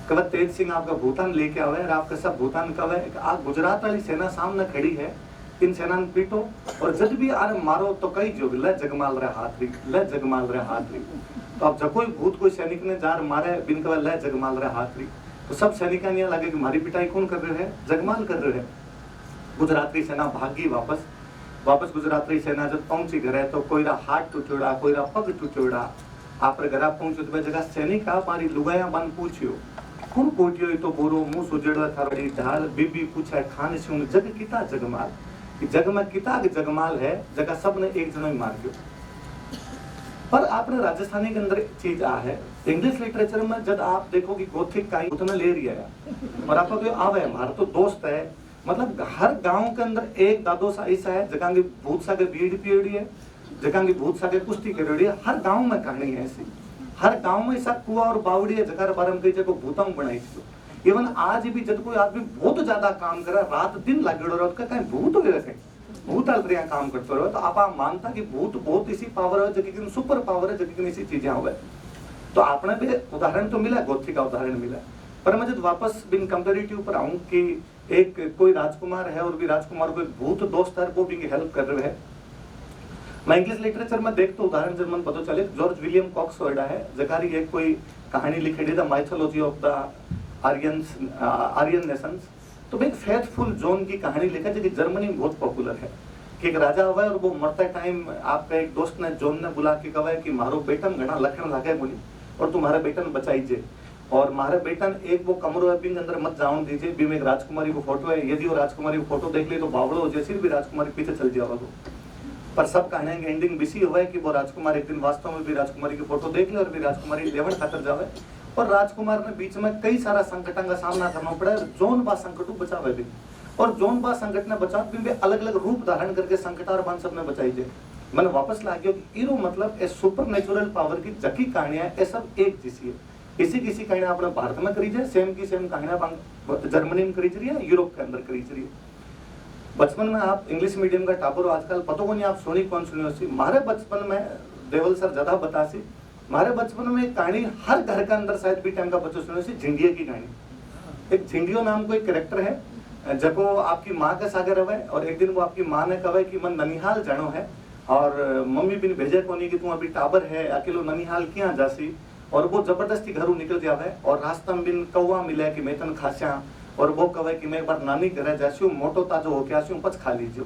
S6: कब तेज सिंह आपका भूतान लेके आवे और आपका सब भूतान कवे आज गुजरात वाली सेना सामने खड़ी है, इन सेना ने पीटो, और जब भी आरे मारो तो कई जो ले जगमाल रे हाथ री, ले जगमाल रे हाथ री। तो अब जब कोई भूत कोई सैनिक ने जार मारे बिन कवे ले जगमाल रे हाथ री, तो सब सैनिक ने लगे कि हमारी पिटाई कौन कर रहे हैं, जगमाल कर रहे हैं। गुजरात की सेना भागी वापस, वापस गुजरात रही सेना जब पहुंची घरे तो कोईरा हाथ टूटोड़ा, कोईरा पग टूटोड़ा। आपरे घरा पहुंचो तो जगह सैनिक आ मारी लुगाया बन पूछ्यो कौन कोटियो तो बोरो मुंह सुजड़वा थारड़ी ढाल बीबी पूछे खान से जग किता जगमाल कि जग में किता जगमाल है जगह सब ने एक जनो ही मार दियो। पर आपने राजस्थानी के अंदर चीज आ है इंग्लिश लिटरेचर में जब आप देखो कि गोथिक का उतना ले रही है और आपको कोई आवे हमारा तो दोस्त है मतलब हर गांव के अंदर एक दादो सा ऐसा है जगह की भूत सा के बीड़ पियड़ी है जगह की भूत सा के कुश्ती करेड़ी है। हर गांव में कहानी है ऐसी, हर गांव में ऐसा कुआ और बावड़ी है जगह बारे में कई जगह भूतम बनाई थी। इवन आज भी जब कोई आदमी बहुत ज्यादा काम करे रात दिन लागेड़ो रहो तो कहीं भूत हो गए भूत अलग काम करते रहो तो आप मानता कि भूत बहुत इसी पावर है जगह सुपर पावर है जगह इसी चीजें हुए। तो आपने भी उदाहरण तो मिला गोथी का उदाहरण मिला पर मैं जब वापस बिन कंपेरेटिव पर आऊं कि एक कोई राजकुमार है और भी राजकुमार को एक भूत दोस्त है वो भी हेल्प कर रहे हैं। मैं इंग्लिश लिटरेचर में देखता उदाहरण जब मन पता चले जॉर्ज विलियम कॉक्स वर्डा है जकारी एक कोई कहानी लिखेड़ी the mythology of the Aryan nations. तो एक फेथफुल जोन की कहानी लिखा जो कि जर्मनी में बहुत पॉपुलर है कि एक राजा हुआ है और वो मरते टाइम आपका एक दोस्त ने जोन ने बुला के कहा कि मारो बेटन घना लखन लागे बोली और तुम्हारे बेटन बचाईजे और मारे बेटन एक वो कमरो है बिंग अंदर मत जाऊं दीजिए भी में एक राजकुमारी को फोटो है यदि वो राजकुमारी को फोटो देख ले तो बावड़ो हो जैसे भी राजकुमारी पीछे चल जाओ। पर सब कहानी की एंडिंग बिसी हुआ है कि वो राजकुमार एक दिन वास्तव में भी राजकुमारी की फोटो देख ले और भी राजकुमारी लेवन खातर जावे और राजकुमार ने बीच में कई सारा संकटों का सामना करना पड़ा जोन बा संकटू बचावे भी और जोन बा संकट ने बचा भी अलग अलग रूप धारण करके संकटार बान सब ने बचाई जाए। मैंने वापस ला गया कि इरो मतलब ए सुपर नेचुरल पावर की जकी कहानियां ये सब एक जैसी है। इसी किसी कहानियां अपने भारत में करी जाए सेम की सेम कहानियां जर्मनी में करी रही है यूरोप के अंदर करी रही है। बचपन में आप इंग्लिश मीडियम का टापर आजकल पता को नहीं आप सुनी कौन सुनी होती। हमारे बचपन में देवल सर ज्यादा बतासी हमारे बचपन में एक कहानी हर घर के अंदर शायद भी टाइम का बच्चों सुने सी झिंडिया की कहानी। एक झिंडियो नाम को एक कैरेक्टर है जब वो आपकी माँ के सागर रहे और एक दिन वो आपकी माँ ने कहा कि मन ननिहाल जानो है और मम्मी बिन भेजे को नहीं कि तू अभी टाबर है अकेलो ननिहाल क्या जासी और वो जबरदस्ती घरों निकल जावे और रास्ता में बिन कौवा मिले कि मैं तन खास्या और वो कहे कि मैं एक बार नानी घर जासी मोटो ताजो हो क्या पच खा लीजिए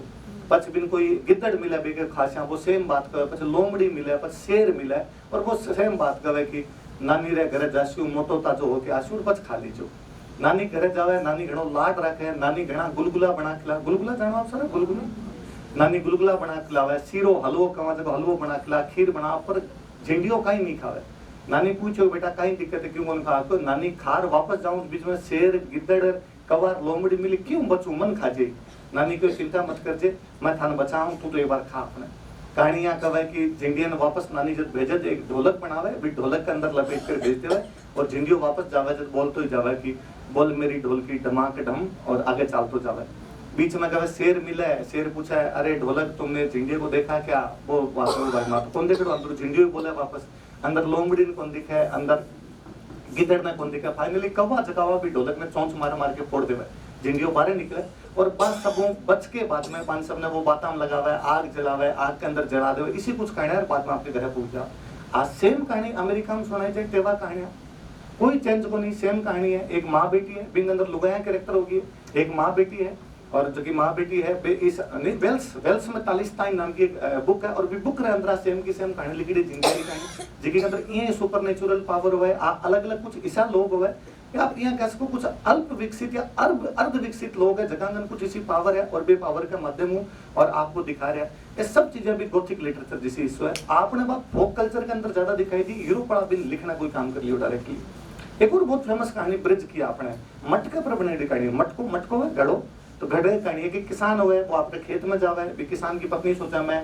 S6: पच बिन कोई गिद्दड़ मिले बेके खास्या वो सेम बात कहे पच लोमड़ी मिले पच शेर मिले और वो सेम बात कहे कि नानी रे घरे जासी मोटो ताजो हो के आसू पच खा लीजिए। नानी घरे जावे नानी घणो लाड रखे नानी घणा गुलगुला बना खिला गुलगुला जानो आप सर गुलगुला नानी गुलगुला बना खिलावे सीरो हलवो कवा जगह हलवो बना खिला खीर बना पर झिंडियो कहीं नहीं खावे। नानी पूछो बेटा कहीं दिक्कत है क्यों मन खा तो नानी खार वापस जाऊं बीच में शेर गिद्दड़ कवार लोमड़ी मिली क्यों बचू मन खाजे नानी को चिंता मत करजे मैं थाने बचाऊं तू तो एक बार खा अपने। कहानी यहाँ कहे कि झिंडिया ने वापस नानी जब भेजे एक ढोलक बनावे भी ढोलक के अंदर लपेट कर भेज देवे और झिंडियो वापस जावे जब बोल तो ही जावे कि बोल मेरी ढोल की धमाक ढम और आगे चाल तो जावे। बीच में कहे शेर मिले शेर पूछा अरे ढोलक तुमने झिंडिया को देखा क्या वो वापस कौन देखे अंदर झिंडियो बोले वापस अंदर लोमड़ी ने कौन दिखा अंदर गिद्दड़ ने कौन दिखा फाइनली कवा चकावा भी ढोलक ने चौंच मार मार के फोड़ देवे झिंडियो बाहर निकले और बस सबों बच के बाद में पांच सब ने वो बाताम लगावे आग जलावे आग के अंदर जला देवे इसी कुछ कहानियां बाद में आपके घर पहुंच जाओ। आज सेम कहानी अमेरिका में सुनाई जाए तेवा कहानियां कोई चेंज को नहीं सेम कहानी है। एक माँ बेटी है बिंग अंदर लुगाया कैरेक्टर होगी एक माँ बेटी है और जो की माँ बेटी है इस नहीं वेल्स में तालिस्ताइन नाम की एक बुक है और भी बुक रे अंदर सेम की सेम कहानी लिखी जिंदगी की कहानी जिसके अंदर ये सुपर नेचुरल पावर हुआ है अलग अलग कुछ ऐसा लोग हुआ है आप यहाँ कह सको कुछ अल्प विकसित या अर्ध विकसित लोग है जगह कुछ इसी पावर है और बे पावर का माध्यम हूँ और आपको दिखा रहा है ये सब चीजें भी गोथिक लिटरेचर जैसी इश्यू है। आपने बात फोक कल्चर के अंदर ज्यादा दिखाई दी यूरोप वाला बिन लिखना कोई काम कर लियो डायरेक्टली। एक और बहुत फेमस कहानी ब्रिज की आपने मटके पर बने कहानी मटको है गढ़ो तो गढ़े कहानी है कि किसान हुए वो आपके खेत में जावे भी किसान की पत्नी सोचा मैं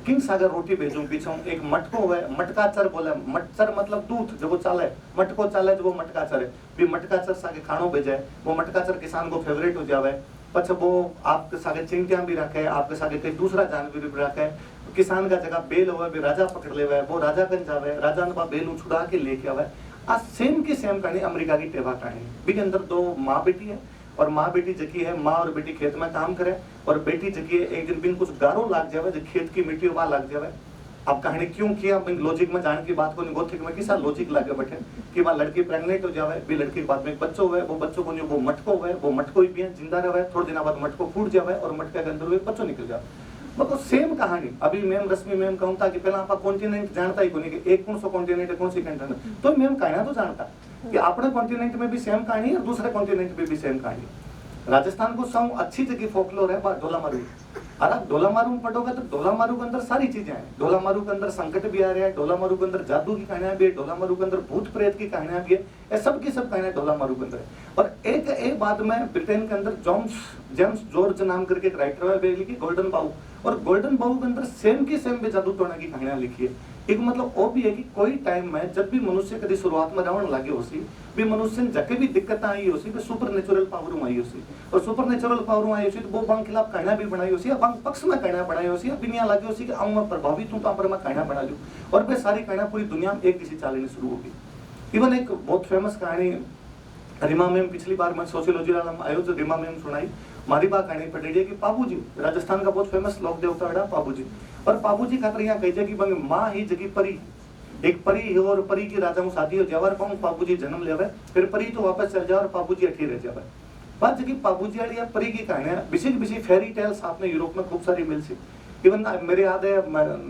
S6: किंग सागर रोटी भेजूं पीछे एक मटको हुए मटकाचर बोले मटचर मतलब दूध जो वो चाले मटको चाले जो वो मटकाचर है भी मटकाचर सागे खानो भेजे वो मटकाचर किसान को फेवरेट हो जावे पछ वो आपके सागे चिंटियां भी रखे आपके सागे कई दूसरा जानवर भी रखे किसान का जगह बेल हुआ भी राजा पकड़ ले वो राजा कन जावे राजा ने बेल छुड़ा के लेके आवे। आज सेम की सेम कहानी अमेरिका की टेवा कहानी भी अंदर दो माँ बेटी है और माँ बेटी जकी है माँ और बेटी खेत में काम करे और बेटी जकी है एक दिन बिन कुछ गारो लाग जावे जो खेत की मिट्टी वहां लाग जावे। अब कहानी क्यों किया लॉजिक में जाने की बात को नहीं गोथिक में किसा लॉजिक लागे बैठे कि वहां लड़की प्रेग्नेंट हो जावे भी लड़की के बाद में एक बच्चो हुए वो बच्चों को नहीं वो मटको हुए वो मटको ही भी जिंदा रहे थोड़े दिन बाद मटको फूट जावे और मटके के अंदर बच्चों निकल जाए मतलब सेम कहानी अभी मैम रश्मि मैम कहूँ था कि पहला आप कॉन्टिनेंट जानता ही कोनी कि एक कौन सा कॉन्टिनेंट है कौन सी कंट्री तो मैम कहना तो जानता कि अपने कॉन्टिनेंट में भी सेम कहानी है और दूसरे कॉन्टिनेंट में भी सेम कहानी। राजस्थान को सब अच्छी जगह फोकलोर है ढोलामारू। अरे ढोलामारू में पढ़ोगे तो ढोलामारू के अंदर सारी चीजें हैं। ढोलामारू के अंदर संकट भी आ रहा है, ढोलामारू के अंदर जादू की कहानियां भी है, ढोलामारू के अंदर भूत प्रेत की कहानियां भी है, ये सब की सब कहानियां ढोलामारू के अंदर है। और एक बात में ब्रिटेन के अंदर जेम्स जॉर्ज नाम करके एक राइटर है, वे लिखी गोल्डन बाऊ, और गोल्डन बाऊ के अंदर सेम की सेम भी जादू टोना की कहानियां लिखी है। एक मतलब वो भी है कि कोई टाइम में जब भी मनुष्य कभी शुरुआत में रहने लगे होसी भी मनुष्य जके भी दिक्कत आई होसी भी सुपर नेचुरल पावर आई होसी, और सुपर नेचुरल पावर आई होसी तो वो बांग खिलाफ कहानियां भी बनाई होसी, बांग पक्ष में कहानियां बनाई होसी, दुनिया लगी होसी कि आऊं मैं प्रभावित हूं तो आप मैं कहानियां बना लूं, और वे सारी कहानियां पूरी दुनिया में एक किसी चालने शुरू होगी। इवन एक बहुत फेमस कहानी रीमा मैम पिछली बार मैं सोशियोलॉजी वाला आयो तो रीमा मैम सुनाई, मारी बात कहानी पढ़ी है कि पाबूजी राजस्थान का बहुत फेमस लोक देवता है पाबूजी, और पाबूजी खातर यहाँ कही जाए कि माँ ही जगी परी, एक परी है और परी की राजा शादी हो जावर पाऊं पाबूजी जन्म लेवे, फिर परी तो वापस चल जाए और पाबूजी अठी रह जावे। बात जगी पाबूजी वाली या परी की कहानियां बिसी फेरी टेल्स आपने यूरोप में खूब सारी मिल सी। इवन मेरे याद है,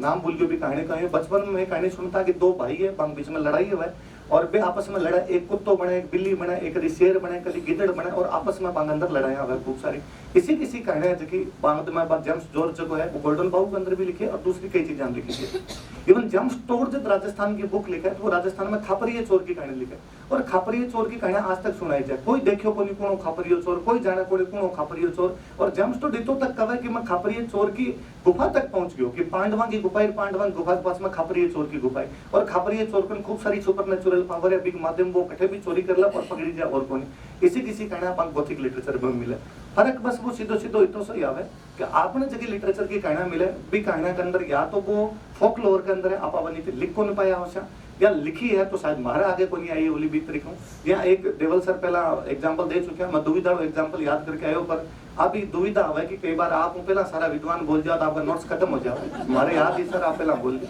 S6: नाम भूल गई भी कहानी कही, बचपन में कहानी सुनता कि दो भाई है, बीच में लड़ाई हुआ है और वे आपस में लड़ा, एक कुत्तो बने, एक बिल्ली बने, एक कभी शेर बने, कभी गिदड़ बने, और आपस में बांग अंदर लड़ाइयां हुआ खूब सारी। इसी किसी कहानियां जो कि बाद में जेम्स जॉर्ज जो है वो गोल्डन बाऊ के अंदर भी लिखे और दूसरी कई चीजें लिखी है। इवन जेम्स टोड जब राजस्थान की बुक लिखा है तो वो राजस्थान में खापरिये चोर की कहानी लिखा है, और खापरिये चोर की कहानियां आज तक सुनाई जाए, कोई देखियो को नहीं कौन खापरियो चोर, कोई जाने को नहीं कौन खापरियो चोर। और जेम्स टोड इतो तक कहे कि मैं खापरिये चोर की गुफा तक पहुंच गयो कि पांडवा की गुफा, पांडवा गुफा के पास में खापरिये चोर की गुफा है, और खापरिये चोर पर खूब सारी सुपर नेचुरल पावर है, बिग माध्यम वो कठे भी चोरी कर ला और पकड़ी जाए और कोनी। इसी किसी कहानियां गौथिक लिटरेचर में मिले। फर्क बस वो सीधो इतो सही आवे कि आपने जगह लिटरेचर की कहानियां मिले भी कहानियां के अंदर या तो वो फोकलोर के अंदर है आप बनी थी लिख को नहीं पाया हो, या लिखी है तो शायद मारे आगे को नहीं आई ओली भी तरीकों, या एक देवल सर पहला एग्जांपल दे चुके हैं, मैं दुविधा एग्जांपल याद करके आयो, पर अभी दुविधा है कि कई बार आप पहला सारा विद्वान बोल जाओ तो आपका नोट्स खत्म हो जाओ, हमारे याद ही सर आप पहला बोल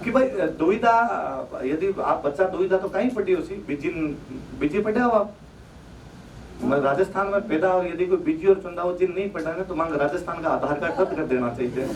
S6: कि भाई दुविधा, यदि आप बच्चा दुविधा तो कहीं पढ़ी होसी, बीजी पढ़े हो आप, मैं राजस्थान में पैदा हो, यदि कोई बीजी और चुंदा जिन नहीं पढ़ा है तो मांग राजस्थान का आधार कार्ड रद्द कर देना चाहिए।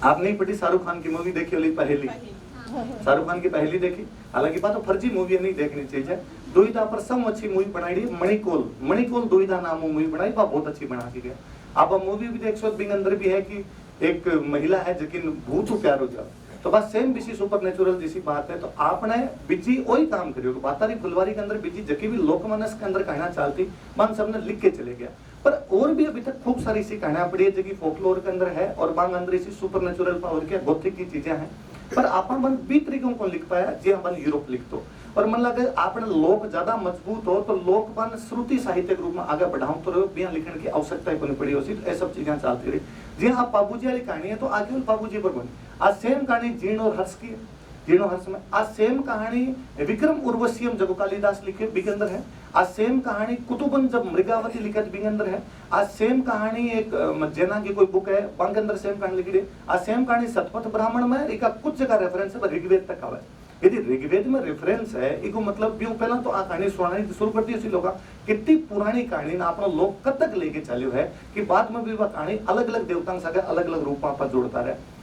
S6: आप नहीं पढ़ी शाहरुख खान की मूवी देखी होली पहेली, शाहरुख खान की पहेली देखी, हालांकि बात तो फर्जी मूवी नहीं देखनी चाहिए। दुविधा पर सब अच्छी मूवी बनाई, मणिकोल दुविधा नाम मूवी बनाई, बहुत अच्छी बना दी गई। आप मूवी भी देख सो, बिंग अंदर भी है कि एक महिला है लेकिन भूत प्यार हो जाओ, तो बस सेम बिसी सुपर नेचुरल जैसी बात है। तो आपने बिजी वही काम करियो, बातारी फुलवारी के अंदर बिजी जकी भी लोकमानस के अंदर कहना चाहती मान सबने लिख के चले गया, पर और भी अभी तक खूब सारी ऐसी कहानियां पड़ी है जो कि फोकलोर के अंदर है और बांग अंदर इसी सुपर नेचुरल पावर के गौथिक की चीजें हैं, पर अपन मन बी तरीकों को लिख पाया जी अपन यूरोप लिख दो। और मन लगे आपने लोक ज्यादा मजबूत हो तो लोक बन श्रुति साहित्य के रूप में आगे बढ़ाऊं तो बिया लिखने की आवश्यकता ही पड़ी होती, तो ये सब चीजें चलती रही। जी हाँ, पाबूजी वाली कहानी है तो आगे पाबूजी पर बनी। आज सेम कहानी जीर्ण और हर्ष की है, जीर्ण हर्ष में आज सेम कहानी विक्रम उर्वशीयम जब कालिदास लिखे बिगंदर है, आज सेम कहानी कुतुबन जब मृगावती लिखे बिगंदर है, आज सेम कहानी एक जेना की कोई बुक है बंग अंदर सेम कहानी लिखी है, आज सेम कहानी सतपथ ब्राह्मण में एक कुछ जगह रेफरेंस है ऋग्वेद तक आवे। यदि ऋग्वेद में रेफरेंस है इको मतलब भी पहला तो आ कहानी सुनानी शुरू करती है लोग, कितनी पुरानी कहानी ना अपना लोग कब तक लेके चलो है कि बाद में भी वह कहानी अलग अलग देवताओं से अलग अलग रूपों पर जोड़ता रहे।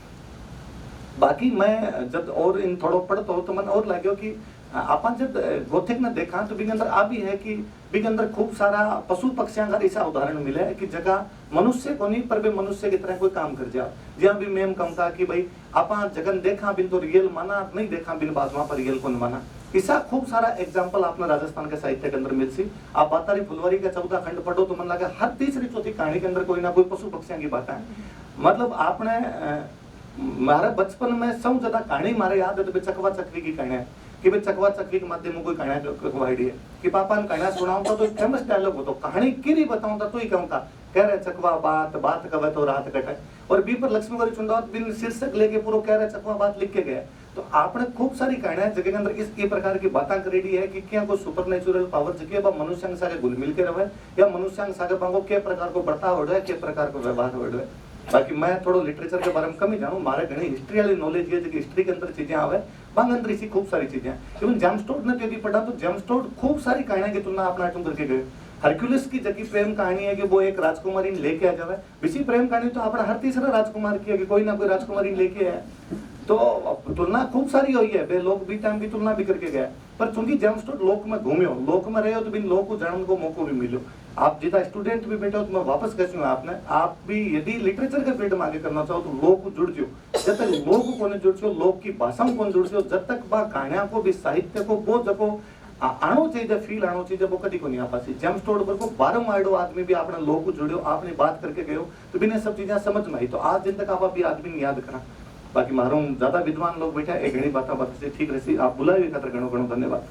S6: बाकी मैं जब और इन थोड़ो पढ़ता हो तो मन और लगे कि अपन जब गौथिक ने देखा तो बिग अंदर आ भी है कि बिग अंदर खूब सारा पशु पक्षियों का ऐसा उदाहरण मिले कि जगह मनुष्य को नहीं पर भी मनुष्य की तरह कोई काम कर जाओ। जहाँ भी मैम कहता कि भाई आपा जगन देखा बिन तो रियल माना, नहीं देखा बिन बात वहां पर रियल को माना। ऐसा खूब सारा एग्जाम्पल आपने राजस्थान के साहित्य के अंदर मिल सी। आप बातारी फुलवारी का 14 खंड पढ़ो तो मन लगा हर तीसरी चौथी कहानी के अंदर कोई ना कोई पशु पक्षियों की बात है। मतलब आपने मारे बचपन में सब ज्यादा कहानी मारे याद है तो चकवा चकवी की कहानी है कि भाई चकवा चकवी के माध्यम में कोई कहानी कहवाड़ी है कि पापा ने कहानी सुनाऊंगा तो फेमस डायलॉग हो तो कहानी की बताऊंगा तो ही कहूंगा कह रहे चकवा बात कवे तो रात कटे। और बी पर लक्ष्मी गौरी चुंडावत बिन शीर्षक लेके पूरा कह रहे चकवा बात लिख के गए। तो आपने खूब सारी कहानियां जगह के अंदर इस प्रकार की बातें करेडी है कि क्या कोई सुपर नेचुरल पावर जगह मनुष्य सागे घुल मिल के रहे या मनुष्य सागे बांगो के प्रकार को बढ़ता हो रहा है, के प्रकार को व्यवहार हो रहा है। बाकी मैं थोड़ा लिटरेचर के बारे में कम ही जानू, मारे घनी हिस्ट्री वाली नॉलेज है जो हिस्ट्री के अंदर चीजें आवे बांग अंदर इसी खूब सारी चीजें। इवन जेम्स टोड ने यदि पढ़ा तो जेम्स टोड खूब सारी कहानियां की तुलना अपना आइटम करके गए। हरक्यूलिस की जकी प्रेम कहानी है कि वो एक राजकुमारी ने लेके आ जावे, बिसी प्रेम कहानी तो अपना हर तीसरा राजकुमार की है कि कोई ना कोई राजकुमारी लेके आए। तो तुलना खूब सारी हुई है, बे लोग भी टाइम की तुलना भी करके गए, पर चूंकि जेम्सटोन लोक में घूम्यो, लोक में रहे हो तो बिन लोक को जानने को मौको भी मिलो। आप जितना स्टूडेंट भी बैठे हो तो मैं वापस कहती हूँ आपने, आप भी यदि लिटरेचर के फील्ड में आगे करना चाहो तो लोग को जुड़ जाओ। जब तक लोग को नहीं जुड़, लोग की भाषा में कौन जुड़, जब तक बा कहानियां को भी साहित्य को वो जको आनो चाहिए, फील आनो चाहिए, वो कभी को नहीं आ पासी। जेम्सटोन पर को बारंबार आदमी भी अपने लोग को जुड़ो, आपने बात करके गयो तो बिना सब चीजें समझ में आई। तो आज दिन तक आप भी आदमी ने याद करा। बाकी मारो ज्यादा विद्वान लोग बैठा है, घनी बातें बात ठीक रही। आप बुलाए खातर घणो घणो धन्यवाद।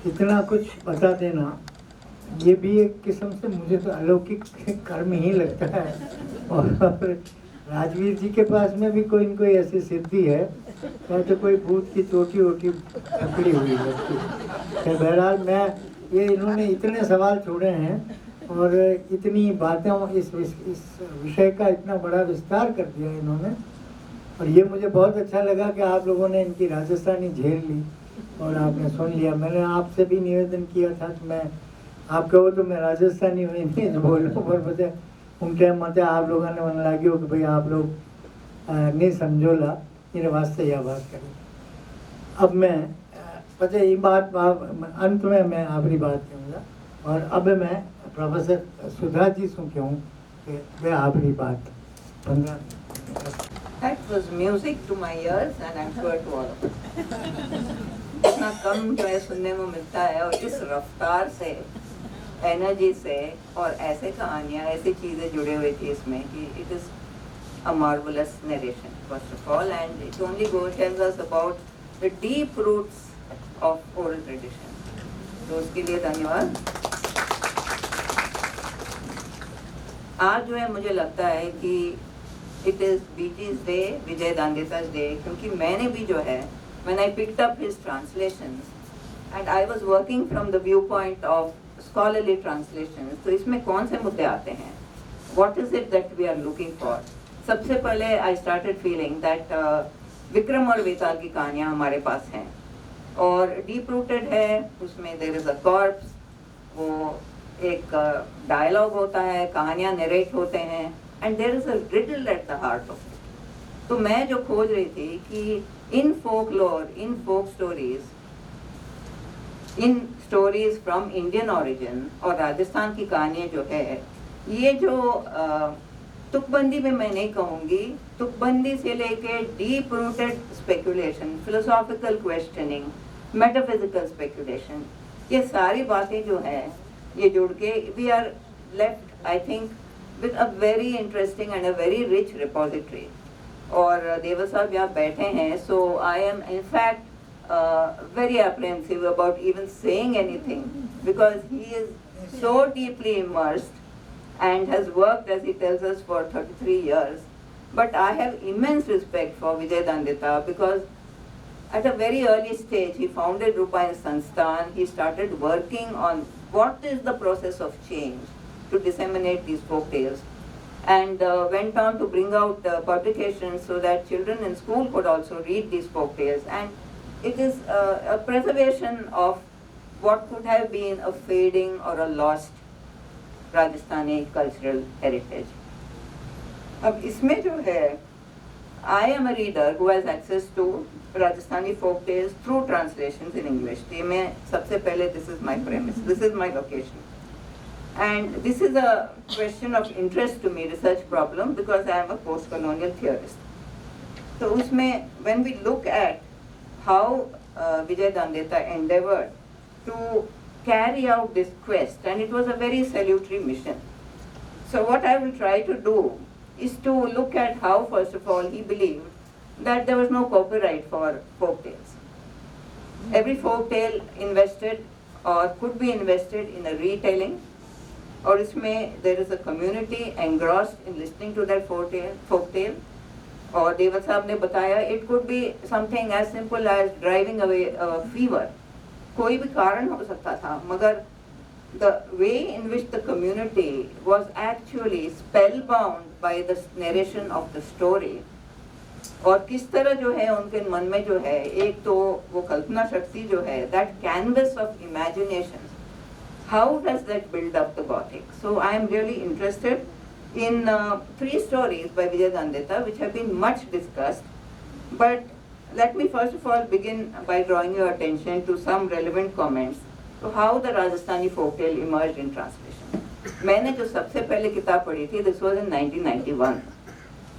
S7: इतना कुछ बता देना ये भी एक किस्म से मुझे तो अलौकिक कर्म ही लगता है। और राजवीर जी के पास में भी कोई न कोई ऐसी सिद्धि है, या तो कोई भूत की चोटी वोटी पकड़ी हुई है। बहरहाल मैं ये इन्होंने इतने सवाल छोड़े हैं और इतनी बातें, इस विषय का इतना बड़ा विस्तार कर दिया इन्होंने, और ये मुझे बहुत अच्छा लगा कि आप लोगों ने इनकी राजस्थानी झेल ली और आपने सुन लिया। मैंने आपसे भी निवेदन किया था कि मैं आप कहो तो मैं राजस्थानी हुई नहीं तो बोलूँ, पर मुझे उन टाइम मत आप लोगों ने मन लगी हो कि भाई आप लोग नहीं समझोला, मेरे वास्ते यह बात करें। अब मैं पता ये बात अंत में मैं आखिरी बात कहूँगा, और अब मैं प्रोफेसर सुधा जी से कहूँ कि वह आखिरी बात 15।
S8: That was music to my ears and I'm sure to all of us. इतना कम जो है सुनने में मिलता है, और इस रफ्तार से, एनर्जी से, और ऐसे कहानियाँ, ऐसी चीज़ें जुड़े हुए थी इसमें कि it is a marvelous narration first of all, and it only tells us about the deep roots of oral tradition. तो उसके लिए धन्यवाद। आज जो है मुझे लगता है कि इट इज़ बीटीज डे, विजय दांडेता's डे, क्योंकि मैंने भी जो है when I picked up his translations and I was working from the viewpoint of scholarly translations, तो इसमें कौन से मुद्दे आते हैं, what is it that we are looking for। सबसे पहले I started feeling that Vikram और वेताल की कहानियाँ हमारे पास हैं और डीप रूटेड है, उसमें there is a corpse, वो एक डायलॉग होता है, कहानियाँ नरेट होते हैं, and there is a riddle at the heart of it। तो मैं जो खोज रही थी कि in folklore, in folk stories, in stories from Indian origin, और राजस्थान की कहानियाँ जो है, ये जो तुकबंदी में मैं नहीं कहूँगी, तुकबंदी से लेके deep rooted speculation, philosophical questioning, metaphysical speculation, ये सारी बातें जो हैं ये जुड़ के we are left I think with a very interesting and a very rich repository. और देवा साहब यहाँ बैठे हैं, so I am in fact very apprehensive about even saying anything because he is so deeply immersed and has worked, as he tells us, for 33 years. But I have immense respect for Vijay Dandita because at a very early stage he founded Rupayan Sansthan. He started working on what is the process of change to disseminate these folk tales, and went on to bring out publications so that children in school could also read these folk tales. And it is a preservation of what could have been a fading or a lost Rajasthani cultural heritage. अब इसमें जो है, I am a reader who has access to Rajasthani folk tales through translations in English. ये मैं सबसे पहले, this is my premise, this is my location. And this is a question of interest to me, research problem, because I am a post-colonial theorist. So उसमें, when we look at how Vijay Dandeta endeavored to carry out this quest, and it was a very salutary mission. So what I will try to do is to look at how, first of all, he believed that there was no copyright for folk tales. Every folk tale invested or could be invested in a retelling, और इसमें there is a community engrossed in listening to that folk tale. और देवत साहब ने बताया it could be something as simple as driving away a fever. कोई भी कारण हो सकता था, मगर the way in which the community was actually spellbound by the narration of the story, और किस तरह जो है उनके मन में जो है, एक तो वो कल्पना शक्ति जो है, that canvas of imagination how does that build up the Gothic? So I am really interested in 3 stories by Vijay Dandeta which have been much discussed, but let me first of all begin by drawing your attention to some relevant comments to how the Rajasthani folktale emerged in translation. मैंने जो सबसे पहले किताब पढ़ी थी, this was in 1991,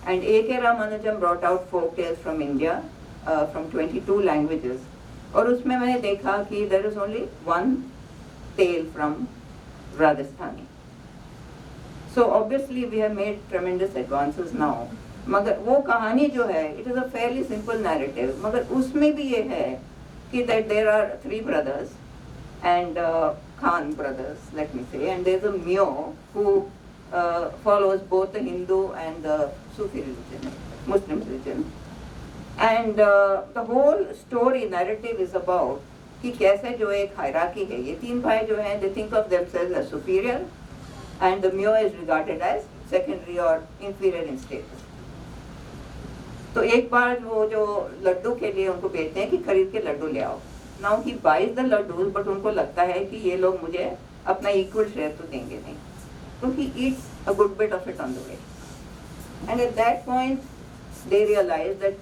S8: and A.K. Ramanujam brought out folk tales from India from 22 languages, और उसमें मैंने देखा कि there is only one tale from Rajasthani. So obviously we have made tremendous advances now. मगर वो कहानी जो है, it is a fairly simple narrative, मगर उसमें भी ये है कि that there are 3 brothers and Khan brothers, let me say, and there's a Mio who follows both the Hindu and the Sufi religion, Muslim religion. And the whole story narrative is about कि कैसे जो एक hierarchy है, ये 3 भाई जो हैं, they think of themselves as superior and the Mio is regarded as secondary or inferior in status. तो एक बार वो जो लड्डू के लिए उनको भेजते हैं कि खरीद के लड्डू ले आओ. Now he buys the laddus, but उनको लगता है कि ये लोग मुझे अपना equal share तो देंगे नहीं. So he eats a good bit of it on the way. And at that point, they realize that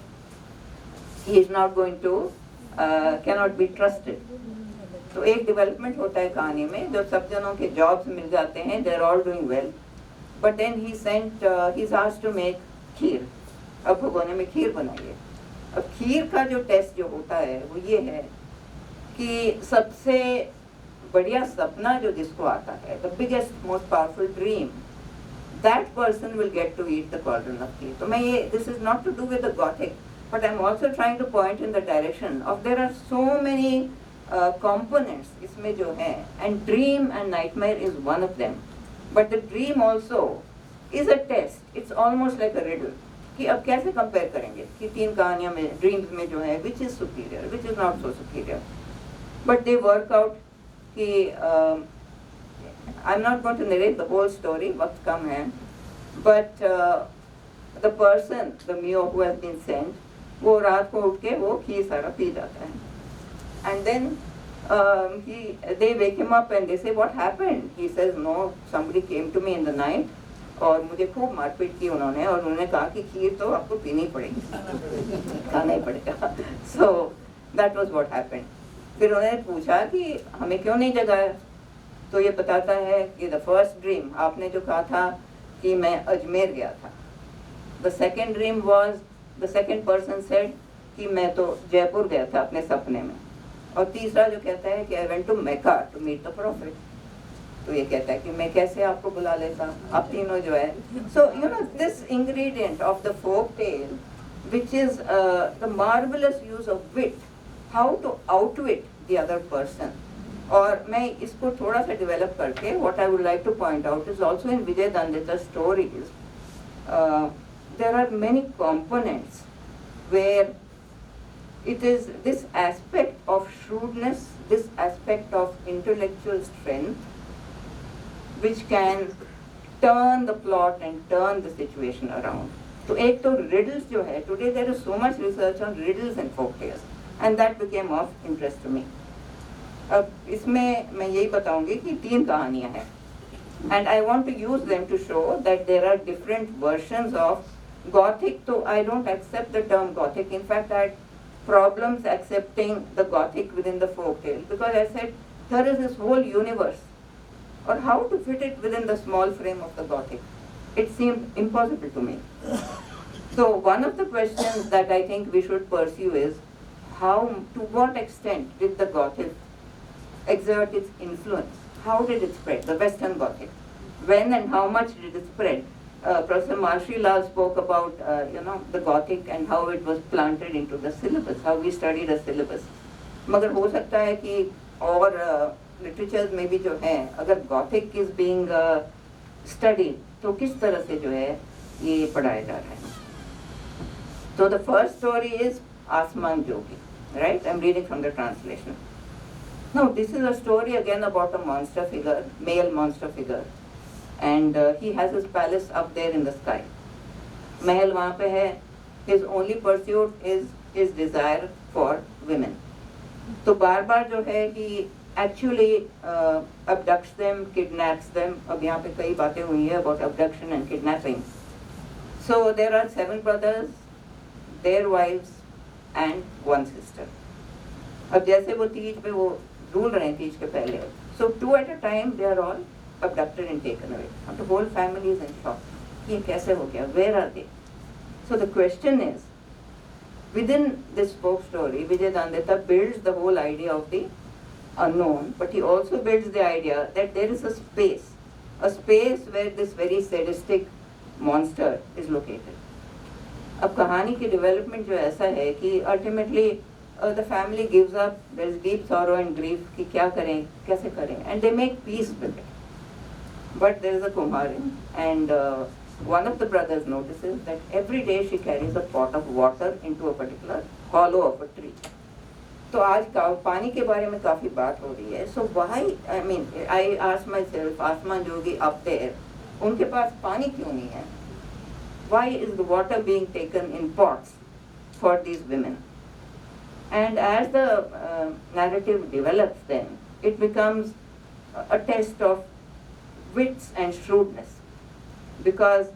S8: he is not going to, cannot be trusted. तो एक development होता है कहानी में, जब सब जनों के jobs मिल जाते हैं, they are all doing well. But then he's asked to make खीर. अब भगोने में खीर बनाइए. अब खीर का जो टेस्ट जो होता है वो ये है कि सबसे बढ़िया सपना जो जिसको आता है, the biggest most powerful dream, that person will get to eat the cauldron of kheer. तो मैं ये, this is not to do with the Gothic, but I'm also trying to point in the direction of there are so many components इसमें जो हैं, and dream and nightmare is one of them. But the dream also is a test. It's almost like a riddle. कि अब कैसे compare करेंगे कि 3 कहानियों में ड्रीम्स में जो है which is superior, which is not so superior. But they work out कि I'm not going to narrate the whole story, वक्त कम है, but the person, the Mio who has been sent, वो रात को उठ के वो खीर सारा पी जाता है. And then they wake him up and they say, what happened? He says, no, somebody came to me in the night और मुझे खूब मारपीट की उन्होंने, और उन्होंने कहा कि खीर तो आपको पीनी पड़ेगी, खाना ही पड़ेगा. So that was what happened. फिर उन्होंने पूछा कि हमें क्यों नहीं जगाया, तो ये बताता है कि the first dream, आपने जो कहा था कि मैं अजमेर गया था. The second dream was, the second person said कि मैं तो जयपुर गया था अपने सपने में. और तीसरा जो कहता है कि I went to Mecca to meet the prophet. तो ये कहता है कि मैं कैसे आपको बुला लेता, आप तीनों जो है. So you know this ingredient of the folk tale, which is the marvelous use of wit, how to outwit the other person. और मैं इसको थोड़ा सा develop करके what I would like to point out is also in Vijay Dandeta's stories. There are many components where it is this aspect of shrewdness, this aspect of intellectual strength, which can turn the plot and turn the situation around. तो एक तो riddles जो है, today there is so much research on riddles and folk tales, and that became of interest to me. अब इसमें मैं यही बताऊंगी कि 3 कहानियां हैं, and I want to use them to show that there are different versions of Gothic. So I don't accept the term Gothic. In fact, I had problems accepting the Gothic within the folk tale, because I said there is this whole universe, or how to fit it within the small frame of the Gothic. It seemed impossible to me. So one of the questions that I think we should pursue is how, to what extent did the Gothic exert its influence? How did it spread, the Western Gothic? When and how much did it spread? Professor Marshi Lal spoke about the Gothic and how it was planted into the syllabus, how we study the syllabus. मगर हो सकता है कि और literatures में भी जो है, अगर Gothic is being studied, तो किस तरह से जो है ये पढ़ाया जा रहा है. So the first story is Asman Jogi, right? I'm reading from the translation. Now this is a story again about a monster figure, male monster figure, and he has his palace up there in the sky. महल वहाँ पे है. His only pursuit is his desire for women. तो बार बार जो है he actually abducts them, kidnaps them. अब यहाँ पे कई बातें हुई है about abduction and kidnapping. So there are 7 brothers, their wives and 1 sister. अब जैसे वो तीज पे वो रूल रहे हैं तीज के पहले, so 2 at a time they are all abducted and taken away. Now the whole family is in shock. ये कैसे हो गया? Where are they? So the question is, within this folk story, Vijay Dandeta builds the whole idea of the unknown, but he also builds the idea that there is a space where this very sadistic monster is located. अब कहानी की development जो ऐसा है कि ultimately the family gives up, there is deep sorrow and grief कि क्या करें, कैसे करें, and they make peace with it. But there is a कुमारिन and one of the brothers notices that every day she carries a pot of water into a particular hollow of a tree. तो आज पानी के बारे में काफ़ी बात हो रही है. So why, I mean, I ask myself, आसमान जोगी up there, उनके पास पानी क्यों नहीं है? Why is the water being taken in pots for these women? And as the narrative develops then, it becomes a test of wits and shrewdness. Because